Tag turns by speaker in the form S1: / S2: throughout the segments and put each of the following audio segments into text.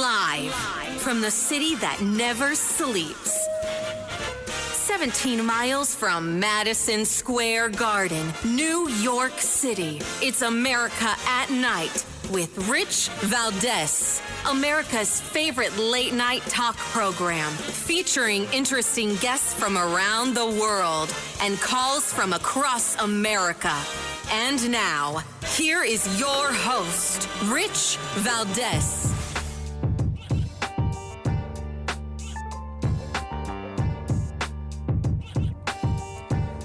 S1: Live from the city that never sleeps. 17 miles from Madison Square Garden, New York City. It's America at Night with Rich Valdez, America's favorite late-night talk program, featuring interesting guests from around the world and calls from across America. And now, here is your host, Rich Valdez.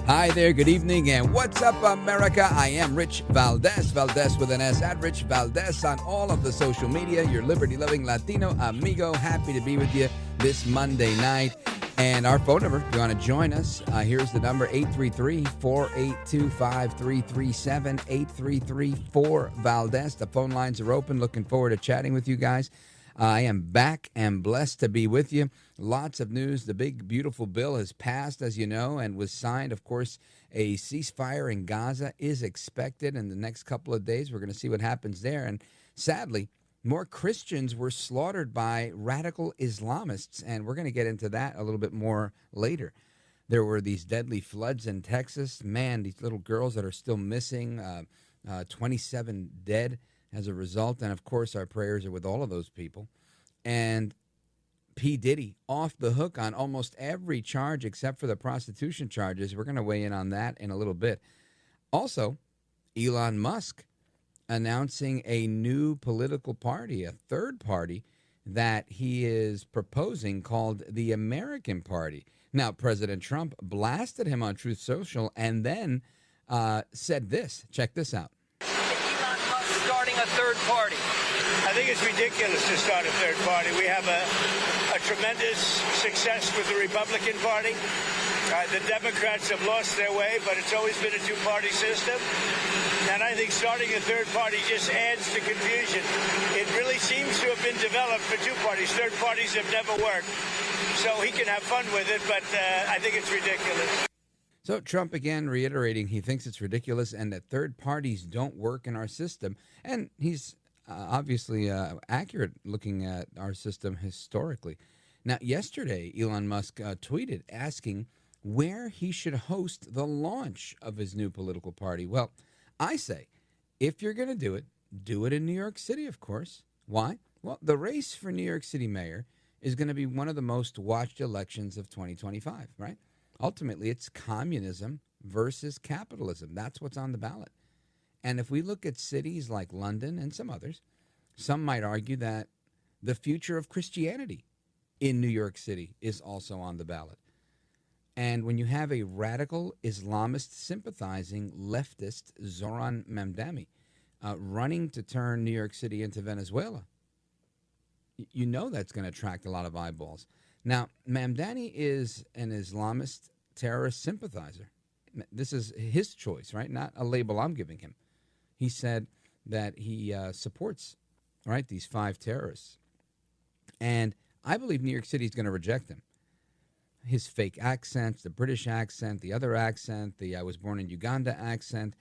S2: Hi there, good evening, and what's up, America? I am Rich Valdez, Valdez with an S, at Rich Valdez on all of the social media, your liberty-loving Latino amigo. Happy to be with you this Monday night. And our phone number, if you want to join us, here's the number, 833-482-5337, 833-4-VALDEZ. The phone lines are open. Looking forward to chatting with you guys. I am back and blessed to be with you. Lots of news. The big, beautiful bill has passed, as you know, and was signed. Of course, a ceasefire in Gaza is expected in the next couple of days. We're going to see what happens there. And sadly, more Christians were slaughtered by radical Islamists, and we're going to get into that a little bit more later. There were these deadly floods in Texas. Man, these little girls that are still missing, 27 dead as a result. And, of course, our prayers are with all of those people. And P. Diddy off the hook on almost every charge except for the prostitution charges. We're going to weigh in on that in a little bit. Also, Elon Musk announcing a new political party, a third party that he is proposing called the American Party. Now, President Trump blasted him on Truth Social and then said this. Check this out.
S3: Elon Musk starting a third party.
S4: I think it's ridiculous to start a third party. We have a tremendous success with the Republican Party. The Democrats have lost their way, but it's always been a two-party system. And I think starting a third party just adds to confusion. It really seems to have been developed for two parties. Third parties have never worked. So he can have fun with it, but I think it's ridiculous.
S2: So Trump again reiterating he thinks it's ridiculous and that third parties don't work in our system. And he's obviously accurate looking at our system historically. Now, yesterday, Elon Musk tweeted asking where he should host the launch of his new political party. Well, I say, if you're going to do it in New York City, of course. Why? Well, the race for New York City mayor is going to be one of the most watched elections of 2025, right? Ultimately, it's communism versus capitalism. That's what's on the ballot. And if we look at cities like London and some others, some might argue that the future of Christianity in New York City is also on the ballot. And when you have a radical Islamist sympathizing leftist, Zohran Mamdani, running to turn New York City into Venezuela, you know that's going to attract a lot of eyeballs. Now, Mamdani is an Islamist terrorist sympathizer. This is his choice, right? Not a label I'm giving him. He said that he supports, right, these 5 terrorists. And I believe New York City is going to reject him. His fake accent, the British accent, the other accent, the I was born in Uganda accent,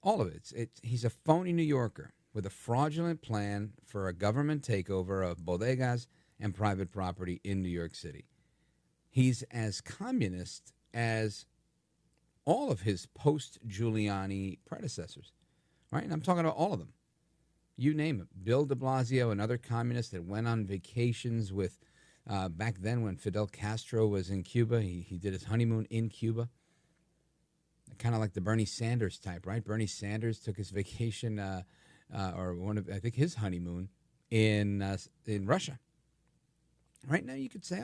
S2: all of it. He's a phony New Yorker with a fraudulent plan for a government takeover of bodegas and private property in New York City. He's as communist as all of his post-Giuliani predecessors, right? And I'm talking about all of them. You name it. Bill de Blasio, another communist that went on vacations with, back then when Fidel Castro was in Cuba, he did his honeymoon in Cuba. Kind of like the Bernie Sanders type, right? Bernie Sanders took his vacation, I think his honeymoon in Russia. Right now you could say,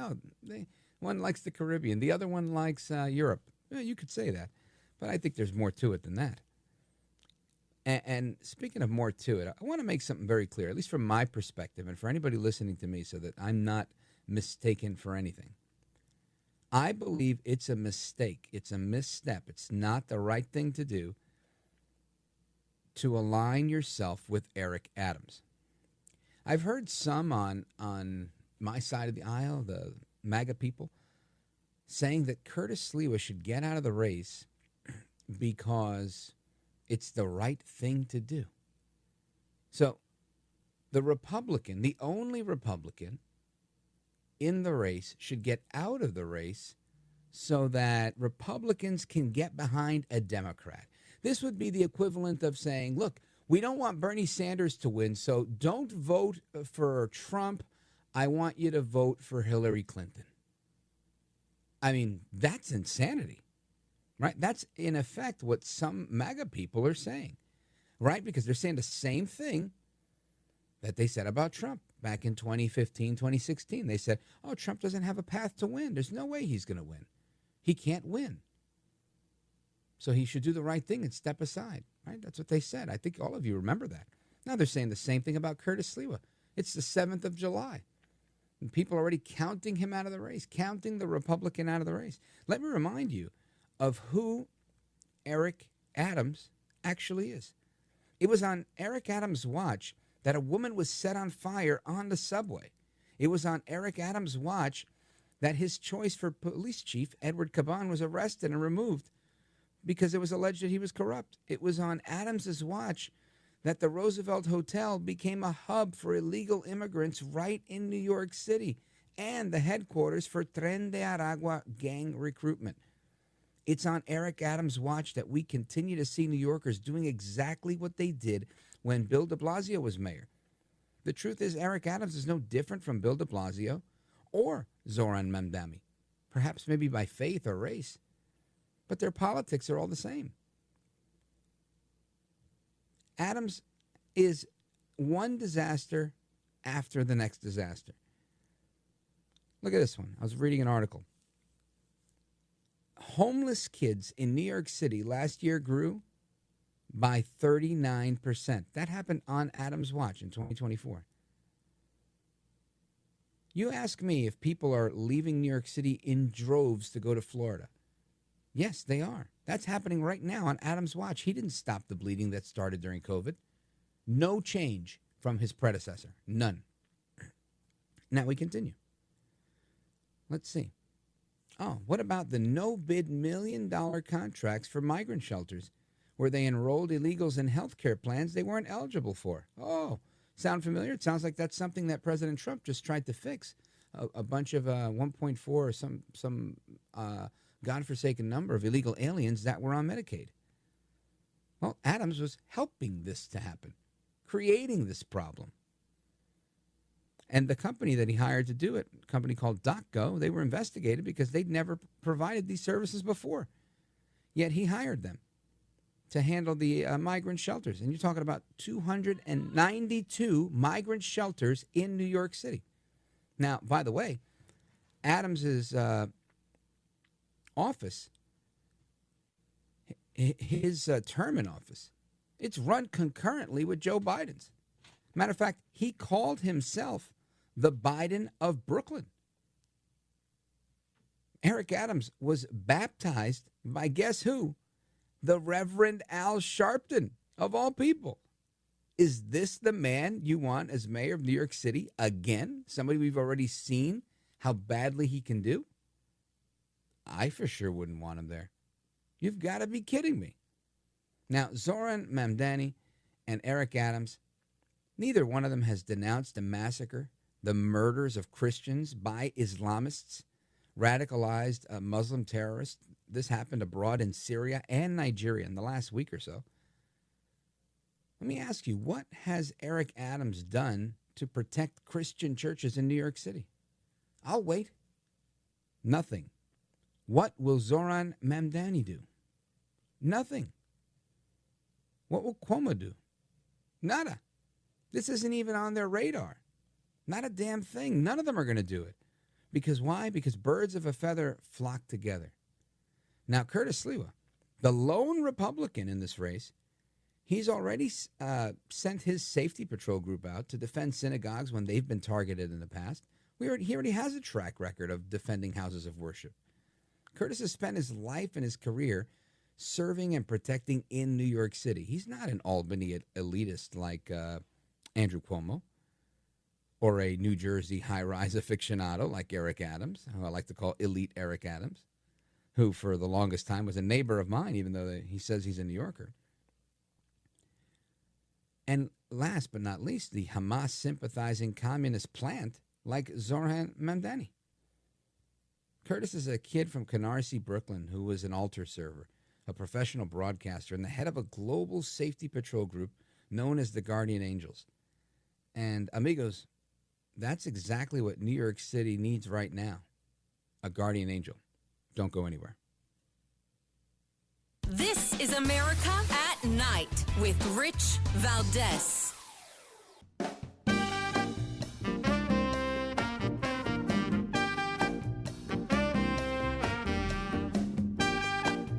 S2: one likes the Caribbean, the other one likes Europe. Well, you could say that, but I think there's more to it than that. And speaking of more to it, I want to make something very clear, at least from my perspective and for anybody listening to me so that I'm not mistaken for anything. I believe it's a mistake. It's a misstep. It's not the right thing to do to align yourself with Eric Adams. I've heard some on my side of the aisle, the MAGA people, saying that Curtis Sliwa should get out of the race because it's the right thing to do. So The Republican, the only Republican in the race, should get out of the race so that Republicans can get behind a Democrat. This would be the equivalent of saying, look, we don't want Bernie Sanders to win, so don't vote for Trump. I want you to vote for Hillary Clinton. I mean, that's insanity, right? That's, in effect, what some MAGA people are saying, right? Because they're saying the same thing that they said about Trump back in 2015, 2016. They said, oh, Trump doesn't have a path to win. There's no way he's going to win. He can't win. So he should do the right thing and step aside, right? That's what they said. I think all of you remember that. Now they're saying the same thing about Curtis Sliwa. It's the 7th of July. And people are already counting him out of the race, counting the Republican out of the race. Let me remind you of who Eric Adams actually is. It was on Eric Adams' watch that a woman was set on fire on the subway. It was on Eric Adams' watch that his choice for police chief, Edward Caban, was arrested and removed because it was alleged that he was corrupt. It was on Adams' watch that the Roosevelt Hotel became a hub for illegal immigrants right in New York City and the headquarters for Tren de Aragua gang recruitment. It's on Eric Adams' watch that we continue to see New Yorkers doing exactly what they did when Bill de Blasio was mayor. The truth is, Eric Adams is no different from Bill de Blasio or Zohran Mamdani, perhaps maybe by faith or race, but their politics are all the same. Adams is one disaster after the next disaster. Look at this one. I was reading an article. Homeless kids in New York City last year grew by 39%. That happened on Adams' watch in 2024. You ask me if people are leaving New York City in droves to go to Florida. Yes, they are. That's happening right now on Adams' watch. He didn't stop the bleeding that started during COVID. No change from his predecessor. None. Now we continue. Let's see. Oh, what about the no-bid $1 million contracts for migrant shelters where they enrolled illegals in health care plans they weren't eligible for? Oh, sound familiar? It sounds like that's something that President Trump just tried to fix. A bunch of 1.4 or some godforsaken number of illegal aliens that were on Medicaid. Well, Adams was helping this to happen, creating this problem. And the company that he hired to do it, a company called DocGo, they were investigated because they'd never provided these services before. Yet he hired them to handle the migrant shelters. And you're talking about 292 migrant shelters in New York City. Now, by the way, Adams's office, his term in office, it's run concurrently with Joe Biden's. Matter of fact, he called himself the Biden of Brooklyn. Eric Adams was baptized by guess who? The Reverend Al Sharpton, of all people. Is this the man you want as mayor of New York City again? Somebody we've already seen how badly he can do? I for sure wouldn't want him there. You've got to be kidding me. Now, Zohran Mamdani and Eric Adams, neither one of them has denounced the massacre, the murders of Christians by Islamists, radicalized Muslim terrorists. This happened abroad in Syria and Nigeria in the last week or so. Let me ask you, what has Eric Adams done to protect Christian churches in New York City? I'll wait. Nothing. What will Zohran Mamdani do? Nothing. What will Cuomo do? Nada. This isn't even on their radar. Not a damn thing. None of them are going to do it. Because why? Because birds of a feather flock together. Now, Curtis Sliwa, the lone Republican in this race, he's already sent his safety patrol group out to defend synagogues when they've been targeted in the past. He already has a track record of defending houses of worship. Curtis has spent his life and his career serving and protecting in New York City. He's not an Albany elitist like Andrew Cuomo, or a New Jersey high-rise aficionado like Eric Adams, who I like to call Elite Eric Adams, who for the longest time was a neighbor of mine, even though he says he's a New Yorker. And last but not least, the Hamas-sympathizing communist plant like Zohran Mamdani. Curtis is a kid from Canarsie, Brooklyn, who was an altar server, a professional broadcaster, and the head of a global safety patrol group known as the Guardian Angels. And amigos, that's exactly what New York City needs right now, a guardian angel. Don't go anywhere.
S1: This is America at Night with Rich Valdez.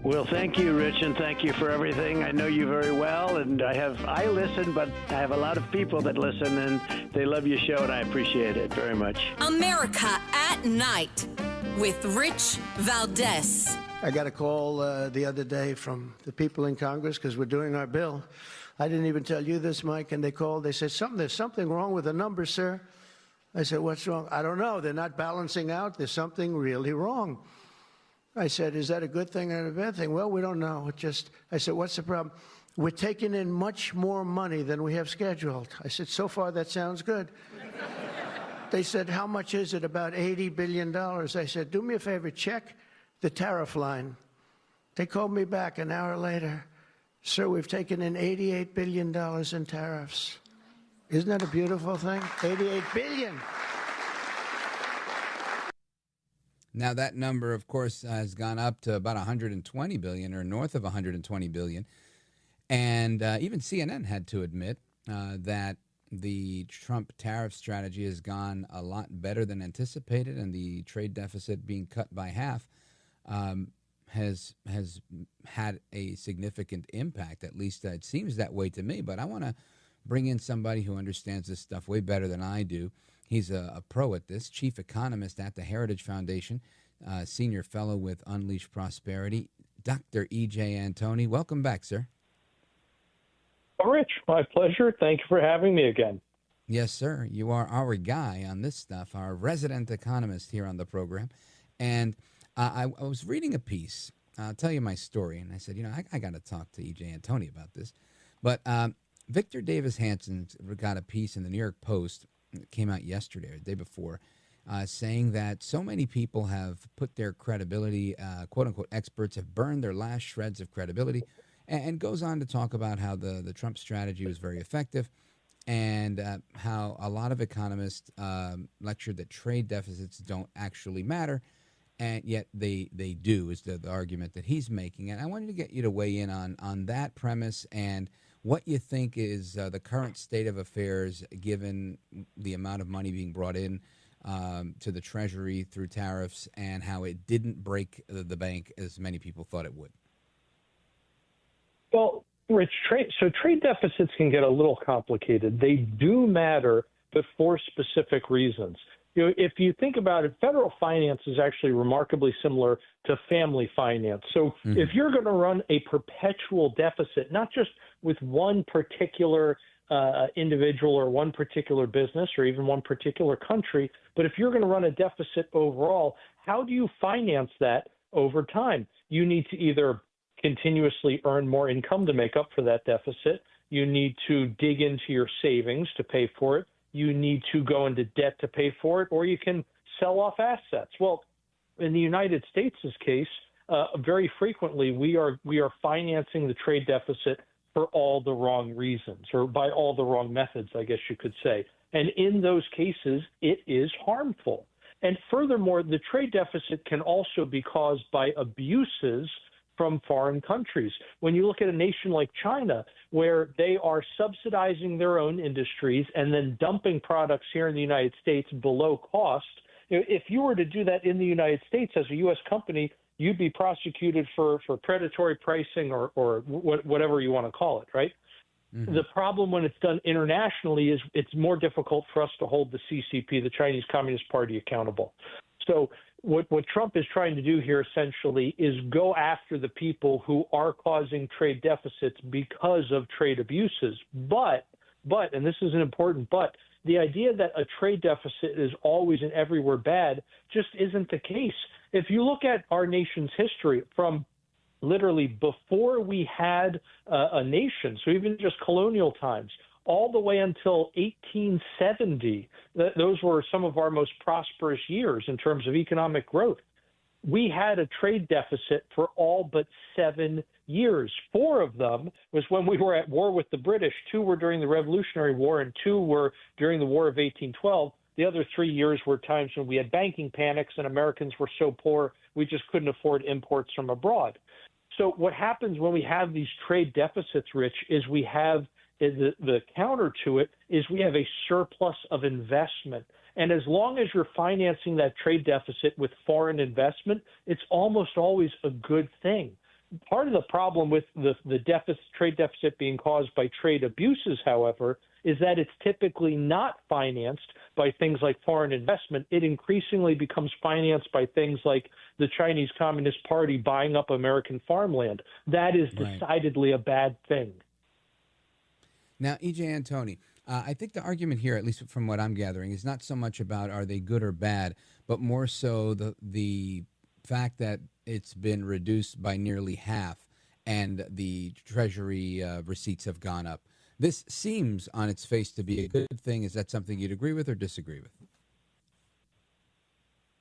S5: Well, thank you, Rich, and thank you for everything. I know you very well, and I listen, but I have a lot of people that listen, and they love your show, and I appreciate it very much.
S1: America at Night with Rich Valdez.
S6: I got a call the other day from the people in Congress because we're doing our bill. I didn't even tell you this, Mike, and they called. They said, there's something wrong with the numbers, sir. I said, what's wrong? I don't know. They're not balancing out. There's something really wrong. I said, is that a good thing or a bad thing? Well, we don't know. I said, what's the problem? We're taking in much more money than we have scheduled. I said, so far, that sounds good. They said, how much is it? About $80 billion. I said, do me a favor, check the tariff line. They called me back an hour later. Sir, we've taken in $88 billion in tariffs. Isn't that a beautiful thing? $88 billion.
S2: Now, that number, of course, has gone up to about $120 billion or north of $120 billion. And even CNN had to admit that the Trump tariff strategy has gone a lot better than anticipated, and the trade deficit being cut by half has had a significant impact. At least it seems that way to me. But I want to bring in somebody who understands this stuff way better than I do. He's a pro at this, chief economist at the Heritage Foundation, senior fellow with Unleash Prosperity, Dr. E.J. Antoni. Welcome back, sir.
S7: Rich, my pleasure. Thank you for having me again.
S2: Yes, sir. You are our guy on this stuff, our resident economist here on the program. And I was reading a piece. I'll tell you my story. And I said, I got to talk to E.J. Antoni about this. But Victor Davis Hanson got a piece in the New York Post. It came out yesterday or the day before, saying that so many people have put their credibility, quote-unquote experts have burned their last shreds of credibility, and goes on to talk about how the Trump strategy was very effective and how a lot of economists lectured that trade deficits don't actually matter, and yet they do, is the argument that he's making. And I wanted to get you to weigh in on that premise and what you think is the current state of affairs, given the amount of money being brought in to the Treasury through tariffs, and how it didn't break the bank as many people thought it would.
S7: Well, Rich, trade deficits can get a little complicated. They do matter, but for specific reasons. If you think about it, federal finance is actually remarkably similar to family finance. So if you're going to run a perpetual deficit, not just with one particular individual or one particular business or even one particular country, but if you're going to run a deficit overall, how do you finance that over time? You need to either continuously earn more income to make up for that deficit. You need to dig into your savings to pay for it. You need to go into debt to pay for it, or you can sell off assets. Well, in the United States' case, very frequently we are financing the trade deficit for all the wrong reasons, or by all the wrong methods, I guess you could say. And in those cases, it is harmful. And furthermore, the trade deficit can also be caused by abuses from foreign countries. When you look at a nation like China, where they are subsidizing their own industries and then dumping products here in the United States below cost, if you were to do that in the United States as a U.S. company, you'd be prosecuted for predatory pricing or whatever you want to call it, right? Mm-hmm. The problem when it's done internationally is it's more difficult for us to hold the CCP, the Chinese Communist Party, accountable. So what Trump is trying to do here essentially is go after the people who are causing trade deficits because of trade abuses. But, and this is an important but, the idea that a trade deficit is always and everywhere bad just isn't the case. If you look at our nation's history from literally before we had a nation, so even just colonial times, all the way until 1870. Those were some of our most prosperous years in terms of economic growth. We had a trade deficit for all but 7 years. 4 of them was when we were at war with the British. 2 were during the Revolutionary War, and 2 were during the War of 1812. The other 3 years were times when we had banking panics and Americans were so poor we just couldn't afford imports from abroad. So what happens when we have these trade deficits, Rich, is we have the counter to it is we have a surplus of investment. And as long as you're financing that trade deficit with foreign investment, it's almost always a good thing. Part of the problem with the trade deficit being caused by trade abuses, however, is that it's typically not financed by things like foreign investment. It increasingly becomes financed by things like the Chinese Communist Party buying up American farmland. That is decidedly a bad thing.
S2: Now, E.J. Antoni, I think the argument here, at least from what I'm gathering, is not so much about are they good or bad, but more so the fact that it's been reduced by nearly half and the Treasury receipts have gone up. This seems on its face to be a good thing. Is that something you'd agree with or disagree with?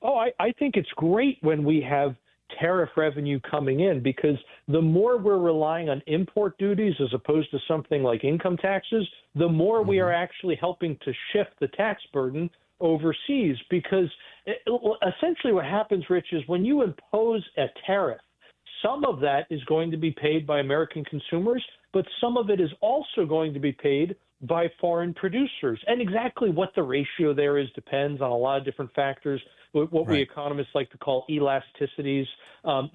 S7: Oh, I think it's great when we have tariff revenue coming in, because the more we're relying on import duties as opposed to something like income taxes, the more we are actually helping to shift the tax burden overseas. Because essentially what happens, Rich, is when you impose a tariff, some of that is going to be paid by American consumers, but some of it is also going to be paid by foreign producers. And exactly what the ratio there is depends on a lot of different factors, what we economists like to call elasticities.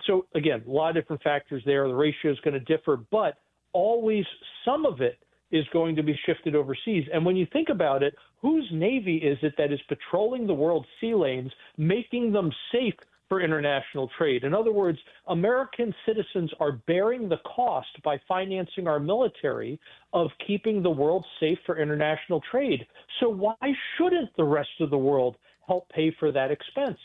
S7: So again, a lot of different factors there. The ratio is going to differ, but always some of it is going to be shifted overseas. And when you think about it, whose Navy is it that is patrolling the world's sea lanes, making them safe for international trade? In other words, American citizens are bearing the cost by financing our military of keeping the world safe for international trade. So why shouldn't the rest of the world help pay for that expense?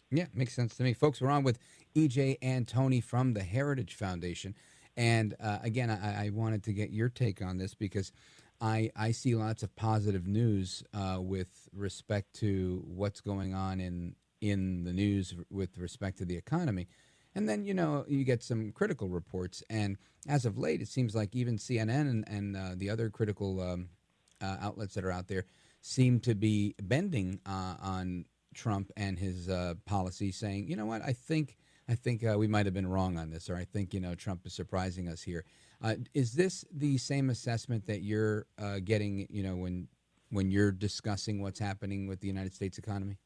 S2: Yeah, makes sense to me. Folks, we're on with E.J. Antoni from the Heritage Foundation. And again, I wanted to get your take on this because I see lots of positive news with respect to what's going on in the news with respect to the economy. And then, you get some critical reports. And as of late, it seems like even CNN and the other critical outlets that are out there seem to be bending on Trump and his policy, saying, you know what, I think we might have been wrong on this, or I think, Trump is surprising us here. Is this the same assessment that you're getting, when you're discussing what's happening with the United States economy?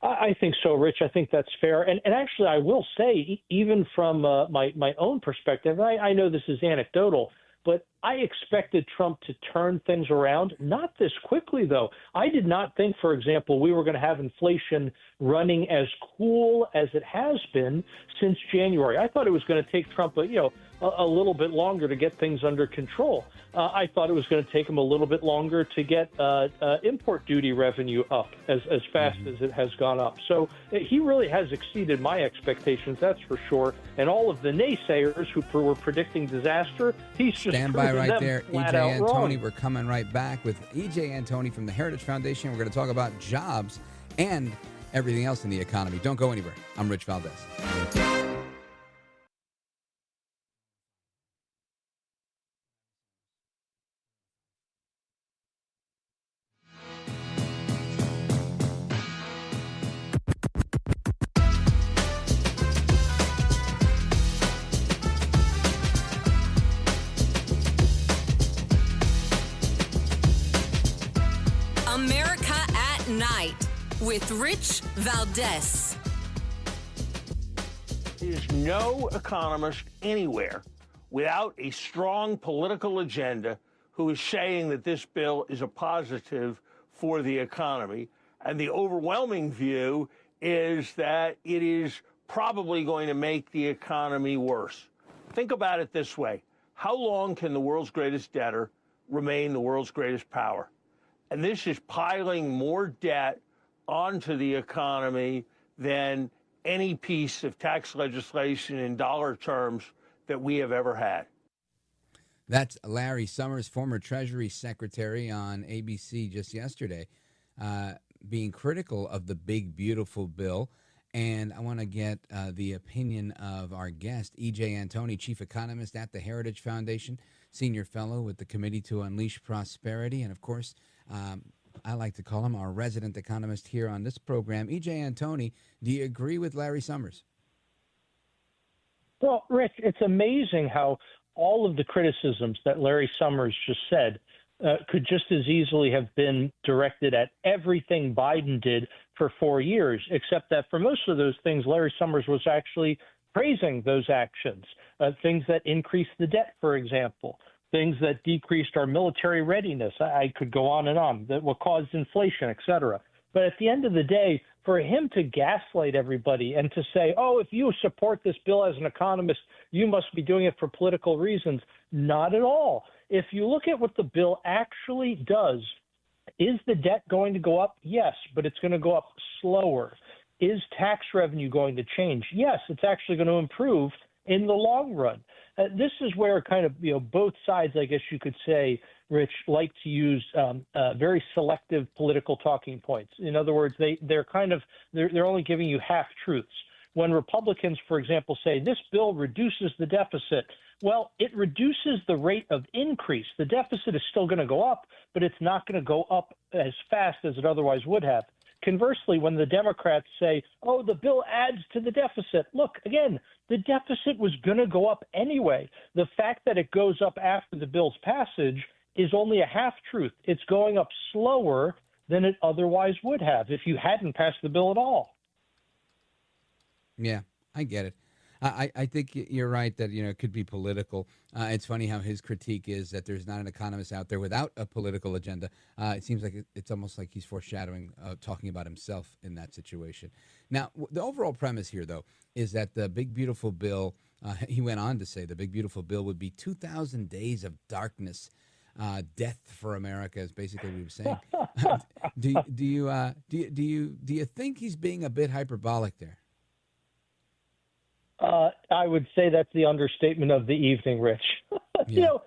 S7: I think so, Rich. I think that's fair. And actually, I will say, even from my own perspective, I know this is anecdotal, but I expected Trump to turn things around. Not this quickly, though. I did not think, for example, we were going to have inflation running as cool as it has been since January. I thought it was going to take Trump, a little bit longer to get things under control. I thought it was going to take him a little bit longer to get import duty revenue up as fast as it has gone up. So he really has exceeded my expectations, that's for sure. And all of the naysayers who were predicting disaster, he's just
S2: stand by right there, E.J. Antoni.
S7: Wrong.
S2: We're coming right back with E.J. Antoni from the Heritage Foundation. We're going to talk about jobs and everything else in the economy. Don't go anywhere. I'm Rich Valdez.
S1: America at Night with Rich Valdez.
S8: There's no economist anywhere without a strong political agenda who is saying that this bill is a positive for the economy. And the overwhelming view is that it is probably going to make the economy worse. Think about it this way. How long can the world's greatest debtor remain the world's greatest power? And this is piling more debt onto the economy than any piece of tax legislation in dollar terms that we have ever had.
S2: That's Larry Summers, former Treasury Secretary, on ABC just yesterday, being critical of the big, beautiful bill. And I want to get the opinion of our guest, E.J. Antoni, Chief Economist at the Heritage Foundation, Senior Fellow with the Committee to Unleash Prosperity, and, of course, I like to call him our resident economist here on this program. E.J. Antoni, do you agree with Larry Summers?
S7: Well, Rich, it's amazing how all of the criticisms that Larry Summers just said could just as easily have been directed at everything Biden did for 4 years, except that for most of those things, Larry Summers was actually praising those actions, things that increased the debt, for example, things that decreased our military readiness. I could go on, that what caused inflation, et cetera. But at the end of the day, for him to gaslight everybody and to say, oh, if you support this bill as an economist, you must be doing it for political reasons, not at all. If you look at what the bill actually does, is the debt going to go up? Yes, but it's going to go up slower. Is tax revenue going to change? Yes, it's actually going to improve in the long run. This is where kind of, both sides, I guess you could say, Rich, like to use very selective political talking points. In other words, they're only giving you half truths. When Republicans, for example, say this bill reduces the deficit, well, it reduces the rate of increase. The deficit is still going to go up, but it's not going to go up as fast as it otherwise would have. Conversely, when the Democrats say, oh, the bill adds to the deficit, look, again, the deficit was going to go up anyway. The fact that it goes up after the bill's passage is only a half-truth. It's going up slower than it otherwise would have if you hadn't passed the bill at all.
S2: Yeah, I get it. I think you're right that, it could be political. It's funny how his critique is that there's not an economist out there without a political agenda. It seems like it's almost like he's foreshadowing, talking about himself in that situation. Now, the overall premise here, though, is that the big, beautiful bill, he went on to say the big, beautiful bill would be 2,000 days of darkness, death for America, is basically what he was saying. Do you think he's being a bit hyperbolic there?
S7: I would say that's the understatement of the evening, Rich.
S2: Yeah.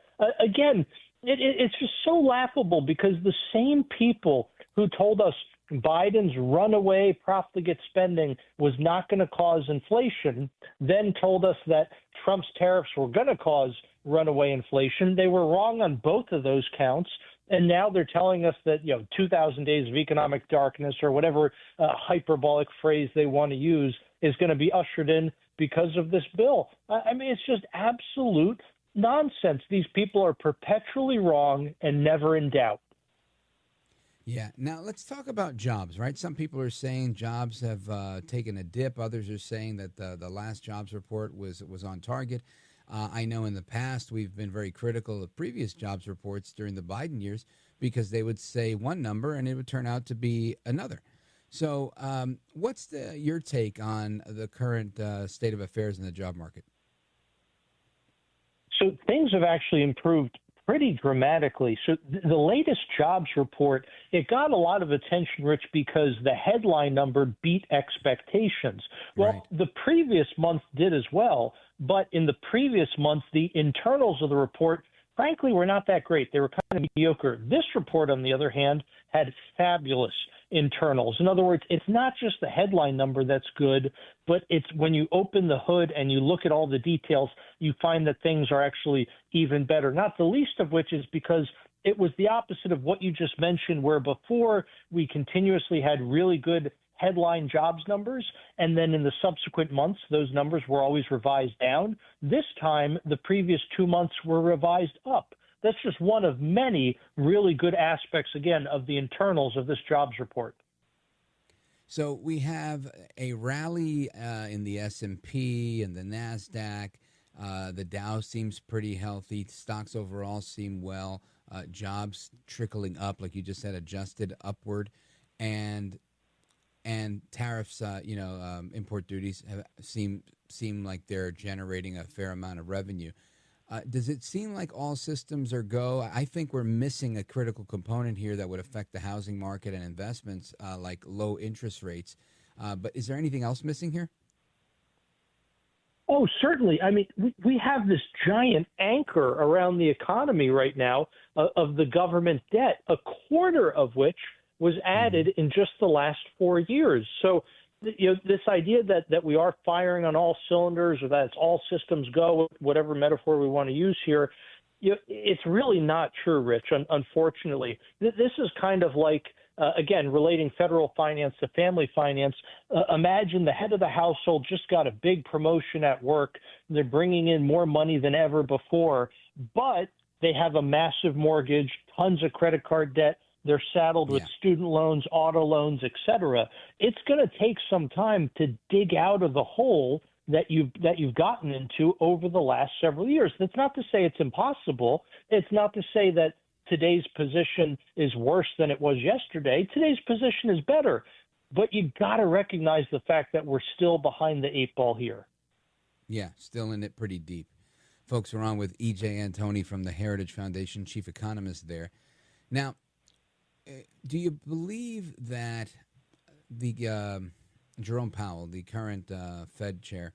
S7: Again, it's just so laughable because the same people who told us Biden's runaway profligate spending was not going to cause inflation then told us that Trump's tariffs were going to cause runaway inflation. They were wrong on both of those counts. And now they're telling us that, 2,000 days of economic darkness or whatever hyperbolic phrase they want to use is going to be ushered in because of this bill. I mean, it's just absolute nonsense. These people are perpetually wrong and never in doubt.
S2: Yeah. Now, let's talk about jobs, right? Some people are saying jobs have taken a dip. Others are saying that the last jobs report was on target. I know in the past we've been very critical of previous jobs reports during the Biden years because they would say one number and it would turn out to be another. So what's your take on the current state of affairs in the job market?
S7: So things have actually improved pretty dramatically. So the latest jobs report, it got a lot of attention, Rich, because the headline number beat expectations. Well,
S2: Right.
S7: The previous month did as well, but in the previous month, the internals of the report, frankly, were not that great. They were kind of mediocre. This report, on the other hand, had fabulous internals. In other words, it's not just the headline number that's good, but it's when you open the hood and you look at all the details, you find that things are actually even better, not the least of which is because it was the opposite of what you just mentioned, where before we continuously had really good headline jobs numbers, and then in the subsequent months, those numbers were always revised down. This time, the previous 2 months were revised up. That's just one of many really good aspects, again, of the internals of this jobs report.
S2: So we have a rally in the S&P and the NASDAQ. The Dow seems pretty healthy. Stocks overall seem well. Jobs trickling up, like you just said, adjusted upward. And tariffs, import duties seem like they're generating a fair amount of revenue. Does it seem like all systems are go? I think we're missing a critical component here that would affect the housing market and investments, like low interest rates. But is there anything else missing here?
S7: Oh, certainly. I mean, we have this giant anchor around the economy right now of the government debt, a quarter of which was added in just the last 4 years. So, this idea that we are firing on all cylinders, or that it's all systems go, whatever metaphor we want to use here, it's really not true, Rich, unfortunately. This is kind of like, again, relating federal finance to family finance. Imagine the head of the household just got a big promotion at work. They're bringing in more money than ever before, but they have a massive mortgage, tons of credit card debt. They're saddled with student loans, auto loans, et cetera. It's going to take some time to dig out of the hole that you've gotten into over the last several years. That's not to say it's impossible. It's not to say that today's position is worse than it was yesterday. Today's position is better. But you've got to recognize the fact that we're still behind the eight ball here.
S2: Yeah, still in it pretty deep. Folks, we're on with E.J. Antoni from the Heritage Foundation, chief economist there. Now, do you believe that the Jerome Powell, the current Fed chair,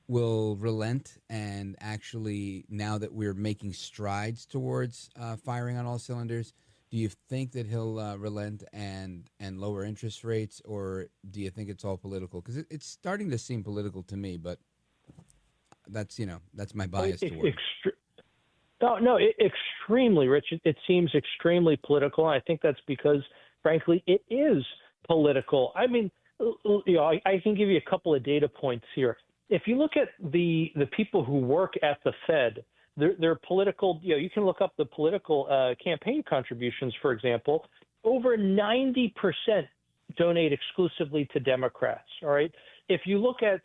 S2: will relent and actually, now that we're making strides towards firing on all cylinders, do you think that he'll relent and lower interest rates, or do you think it's all political? Because it's starting to seem political to me, but that's my bias toward it.
S7: No, extremely, Rich. It seems extremely political. And I think that's because, frankly, it is political. I mean, I can give you a couple of data points here. If you look at the people who work at the Fed, their political, you can look up the political campaign contributions, for example. Over 90% donate exclusively to Democrats. All right. If you look at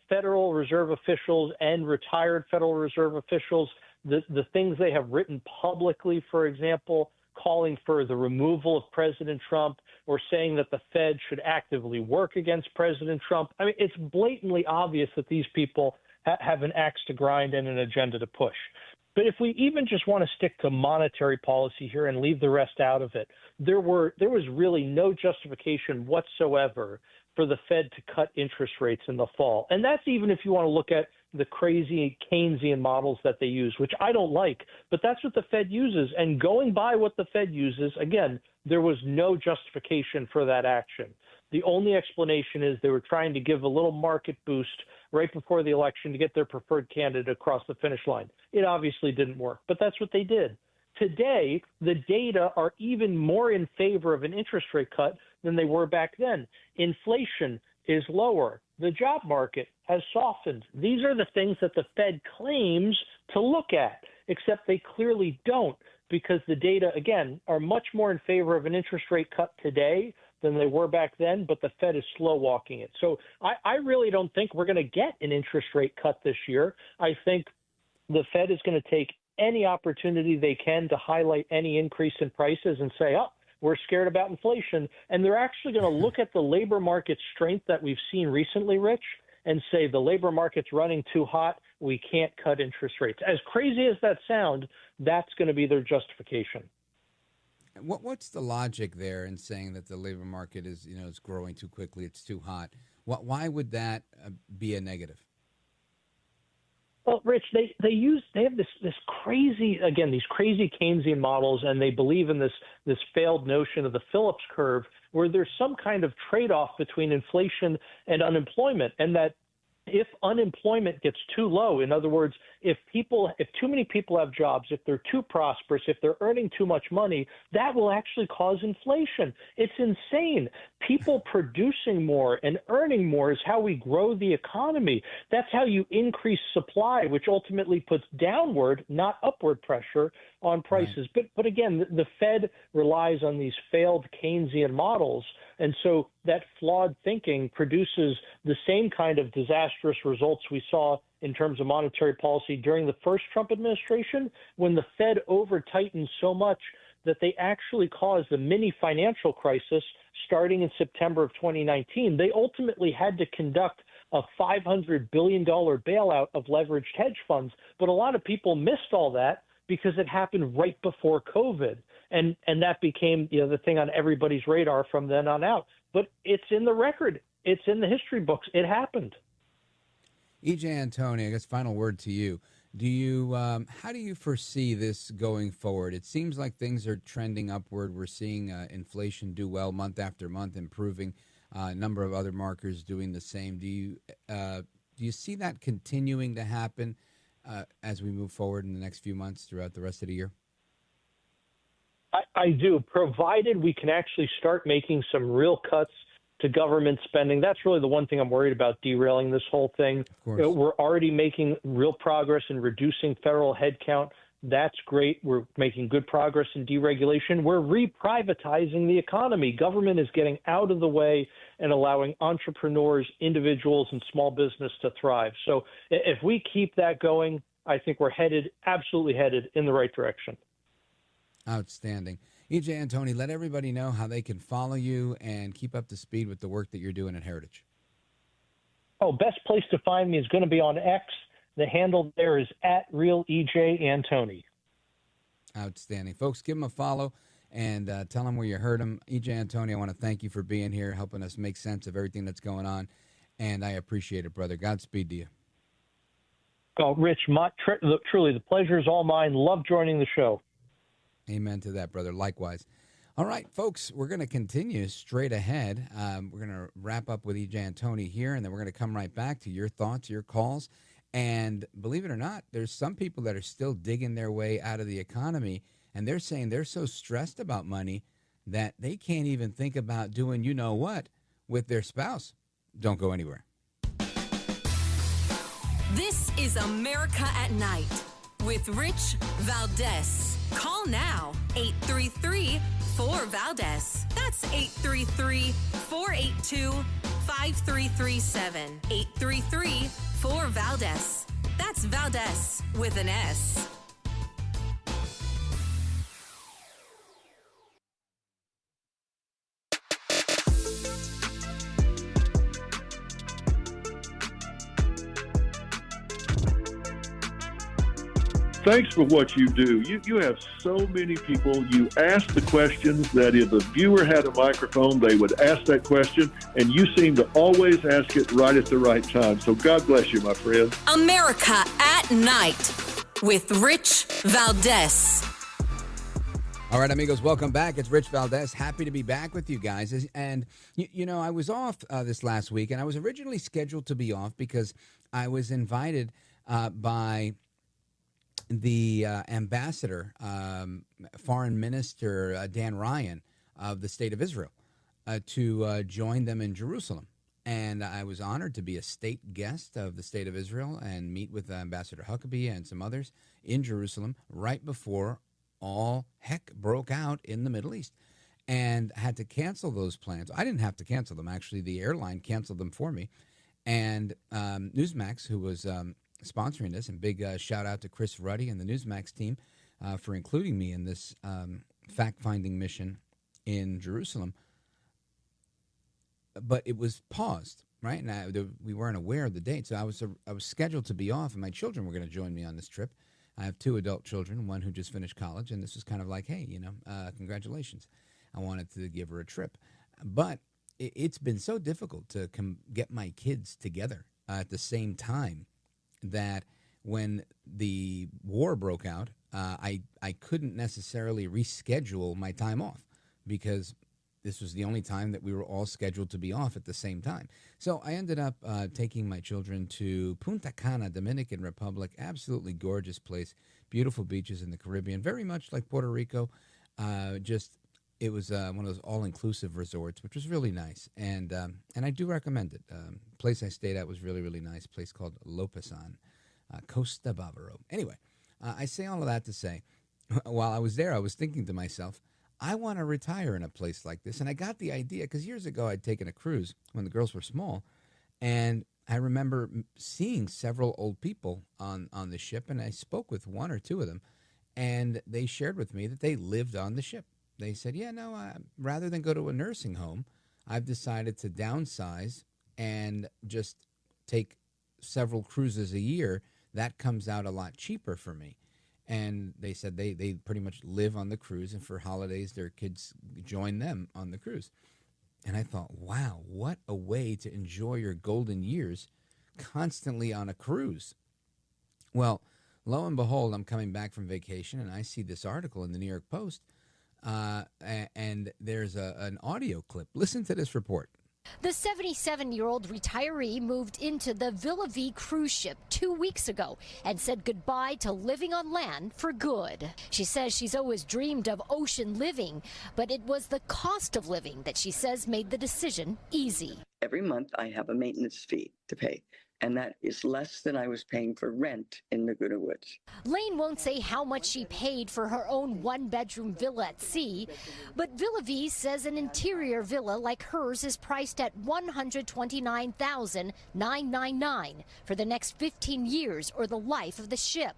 S7: Federal Reserve officials and retired Federal Reserve officials, the things they have written publicly, for example, calling for the removal of President Trump or saying that the Fed should actively work against President Trump. I mean, it's blatantly obvious that these people have an axe to grind and an agenda to push. But if we even just want to stick to monetary policy here and leave the rest out of it, there was really no justification whatsoever for the Fed to cut interest rates in the fall. And that's even if you want to look at the crazy Keynesian models that they use, which I don't like, but that's what the Fed uses. And going by what the Fed uses, again, there was no justification for that action. The only explanation is they were trying to give a little market boost right before the election to get their preferred candidate across the finish line. It obviously didn't work, but that's what they did. Today, the data are even more in favor of an interest rate cut than they were back then. Inflation is lower. The job market has softened. These are the things that the Fed claims to look at, except they clearly don't, because the data, again, are much more in favor of an interest rate cut today than they were back then, but the Fed is slow walking it. So I really don't think we're going to get an interest rate cut this year. I think the Fed is going to take any opportunity they can to highlight any increase in prices and say, oh, we're scared about inflation. And they're actually going to look at the labor market strength that we've seen recently, Rich, and say the labor market's running too hot. We can't cut interest rates. As crazy as that sounds, that's going to be their justification.
S2: What's the logic there in saying that the labor market is growing too quickly, it's too hot? Why would that be a negative?
S7: Well, Rich, they have this crazy, again, these crazy Keynesian models, and they believe in this failed notion of the Phillips curve, where there's some kind of trade-off between inflation and unemployment, and that if unemployment gets too low, in other words, if too many people have jobs, if they're too prosperous, if they're earning too much money, that will actually cause inflation. It's insane. People producing more and earning more is how we grow the economy. That's how you increase supply, which ultimately puts downward, not upward pressure on prices. Right. But again, the Fed relies on these failed Keynesian models. And so that flawed thinking produces the same kind of disastrous results we saw in terms of monetary policy during the first Trump administration, when the Fed over-tightened so much that they actually caused a mini financial crisis starting in September of 2019. They ultimately had to conduct a $500 billion bailout of leveraged hedge funds. But a lot of people missed all that because it happened right before COVID. And that became the thing on everybody's radar from then on out. But it's in the record. It's in the history books. It happened.
S2: EJ Antoni, I guess final word to you. Do you how do you foresee this going forward? It seems like things are trending upward. We're seeing inflation do well month after month, improving. A number of other markers doing the same. Do you see that continuing to happen as we move forward in the next few months throughout the rest of the year?
S7: I do, provided we can actually start making some real cuts to government spending. That's really the one thing I'm worried about derailing this whole thing.
S2: Of course.
S7: We're already making real progress in reducing federal headcount. That's great. We're making good progress in deregulation. We're reprivatizing the economy. Government is getting out of the way and allowing entrepreneurs, individuals, and small business to thrive. So if we keep that going, I think we're absolutely headed in the right direction.
S2: Outstanding. EJ Antoni, let everybody know how they can follow you and keep up to speed with the work that you're doing at Heritage.
S7: Oh, best place to find me is going to be on X. The handle there is @RealEJAntoni.
S2: Outstanding. Folks, give him a follow and tell him where you heard him. EJ Antoni, I want to thank you for being here, helping us make sense of everything that's going on, and I appreciate it, brother. Godspeed to you.
S7: Oh, Rich, truly, the pleasure is all mine. Love joining the show.
S2: Amen to that, brother. Likewise. All right, folks, we're going to continue straight ahead. We're going to wrap up with EJ Antoni here, and then we're going to come right back to your thoughts, your calls. And believe it or not, there's some people that are still digging their way out of the economy, and they're saying they're so stressed about money that they can't even think about doing you know what with their spouse. Don't go anywhere.
S1: This is America at Night with Rich Valdez. Call now, 833-4-VALDEZ. That's 833-482-5337. 833-4-VALDEZ. That's Valdez with an S.
S9: Thanks for what you do. You have so many people. You ask the questions that if the viewer had a microphone, they would ask that question, and you seem to always ask it right at the right time. So God bless you, my friend.
S1: America at Night with Rich Valdez.
S2: All right, amigos, welcome back. It's Rich Valdez. Happy to be back with you guys. And, you know, I was off this last week, and I was originally scheduled to be off because I was invited by the ambassador, foreign minister Dan Ryan of the state of Israel to join them in Jerusalem. And I was honored to be a state guest of the state of Israel and meet with Ambassador Huckabee and some others in Jerusalem right before all heck broke out in the Middle East, and had to cancel those plans. I didn't have to cancel them. Actually, the airline canceled them for me. And Newsmax, who was sponsoring this, and big shout out to Chris Ruddy and the Newsmax team for including me in this fact-finding mission in Jerusalem. But it was paused, right? And we weren't aware of the date, so I was scheduled to be off, and my children were going to join me on this trip. I have 2 adult children, one who just finished college, and this was kind of like, hey, you know, congratulations. I wanted to give her a trip, but it's been so difficult to get my kids together at the same time that when the war broke out, I couldn't necessarily reschedule my time off because this was the only time that we were all scheduled to be off at the same time. So I ended up taking my children to Punta Cana, Dominican Republic. Absolutely gorgeous place, beautiful beaches in the Caribbean, very much like Puerto Rico. It was one of those all-inclusive resorts, which was really nice, and I do recommend it. Place I stayed at was really, really nice. Place called Lopesan, Costa Bavaro. Anyway, I say all of that to say, while I was there, I was thinking to myself, I want to retire in a place like this. And I got the idea because years ago I'd taken a cruise when the girls were small, and I remember seeing several old people on the ship, and I spoke with 1 or 2 of them, and they shared with me that they lived on the ship. They said, yeah, no, rather than go to a nursing home, I've decided to downsize and just take several cruises a year. That comes out a lot cheaper for me. And they said they pretty much live on the cruise, and for holidays, their kids join them on the cruise. And I thought, wow, what a way to enjoy your golden years constantly on a cruise. Well, lo and behold, I'm coming back from vacation, and I see this article in the New York Post, and there's an audio clip. Listen to this report.
S10: The 77-year-old retiree moved into the Villa V cruise ship 2 weeks ago and said goodbye to living on land for good. She says she's always dreamed of ocean living, but it was the cost of living that she says made the decision easy.
S11: Every month I have a maintenance fee to pay, and that is less than I was paying for rent in Laguna Woods.
S10: Lane won't say how much she paid for her own one-bedroom villa at sea, but Villa V says an interior villa like hers is priced at $129,999 for the next 15 years or the life of the ship.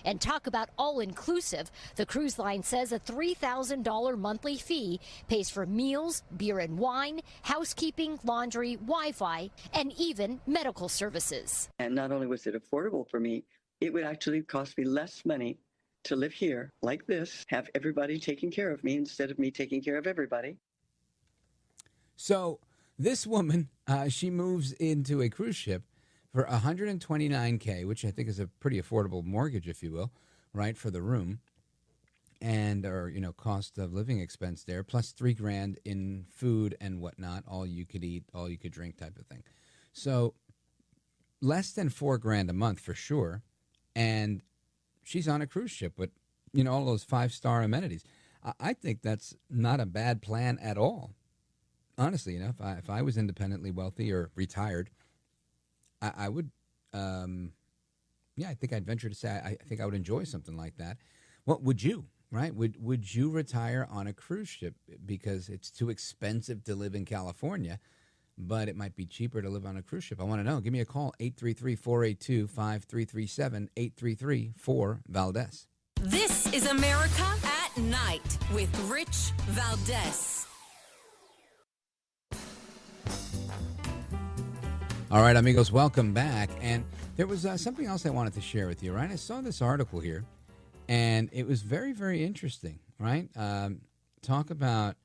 S10: And talk about all-inclusive, the cruise line says a $3,000 monthly fee pays for meals, beer and wine, housekeeping, laundry, Wi-Fi, and even medical services.
S11: And not only was it affordable for me, it would actually cost me less money to live here like this, have everybody taking care of me instead of me taking care of everybody.
S2: So this woman, she moves into a cruise ship for $129K, which I think is a pretty affordable mortgage, if you will, right, for the room, and or cost of living expense there, plus $3,000 in food and whatnot, all you could eat, all you could drink type of thing. So less than $4,000 a month for sure, and she's on a cruise ship with all those 5-star amenities. I think that's not a bad plan at all. Honestly, if I was independently wealthy or retired, I would, I think I'd venture to say I think I would enjoy something like that. What would you, right? Would you retire on a cruise ship because it's too expensive to live in California, but it might be cheaper to live on a cruise ship? I want to know. Give me a call, 833-482-5337, 833-4-VALDEZ.
S1: This is America at Night with Rich Valdez.
S2: All right, amigos, welcome back. And there was something else I wanted to share with you, right? I saw this article here, and it was very, very interesting, right? Talk about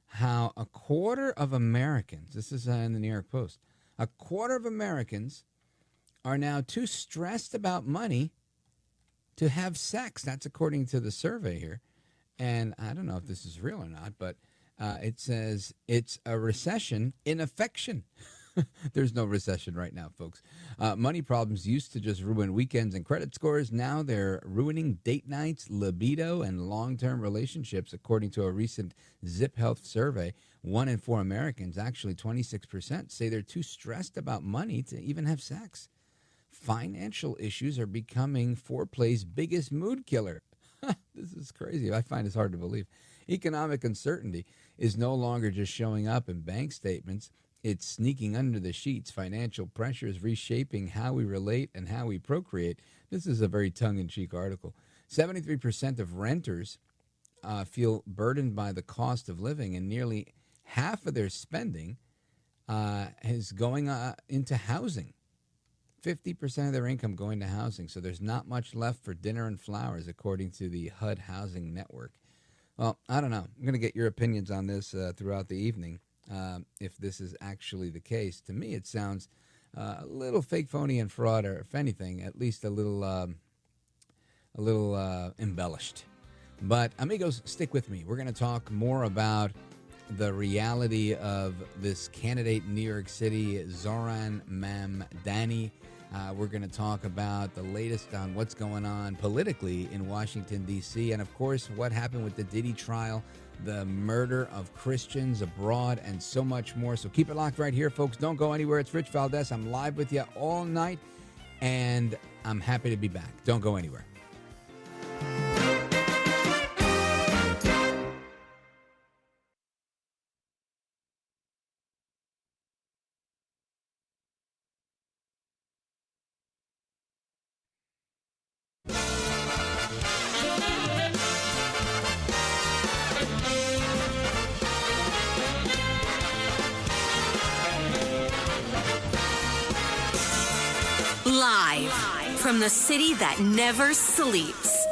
S2: how a quarter of Americans, this is in the New York Post, a quarter of Americans are now too stressed about money to have sex. That's according to the survey here. And I don't know if this is real or not, but it says it's a recession in affection. There's no recession right now, folks. Money problems used to just ruin weekends and credit scores. Now they're ruining date nights, libido, and long-term relationships, according to a recent Zip Health survey. 1 in 4 Americans, actually 26%, say they're too stressed about money to even have sex. Financial issues are becoming foreplay's biggest mood killer. This is crazy. I find this hard to believe. Economic uncertainty is no longer just showing up in bank statements. It's sneaking under the sheets. Financial pressures reshaping how we relate and how we procreate. This is a very tongue-in-cheek article. 73% of renters feel burdened by the cost of living, and nearly half of their spending is going into housing. 50% of their income going to housing. So there's not much left for dinner and flowers, according to the HUD Housing Network. Well, I don't know. I'm going to get your opinions on this throughout the evening. If this is actually the case. To me, it sounds a little fake, phony, and fraud, or if anything, at least a little embellished. But amigos, stick with me. We're going to talk more about the reality of this candidate in New York City, Zohran Mamdani. We're going to talk about the latest on what's going on politically in Washington, D.C., and of course, what happened with the Diddy trial, the murder of Christians abroad, and so much more. So keep it locked right here, folks. Don't go anywhere. It's Rich Valdez. I'm live with you all night, and I'm happy to be back. Don't go anywhere.
S1: Live from the city that never sleeps.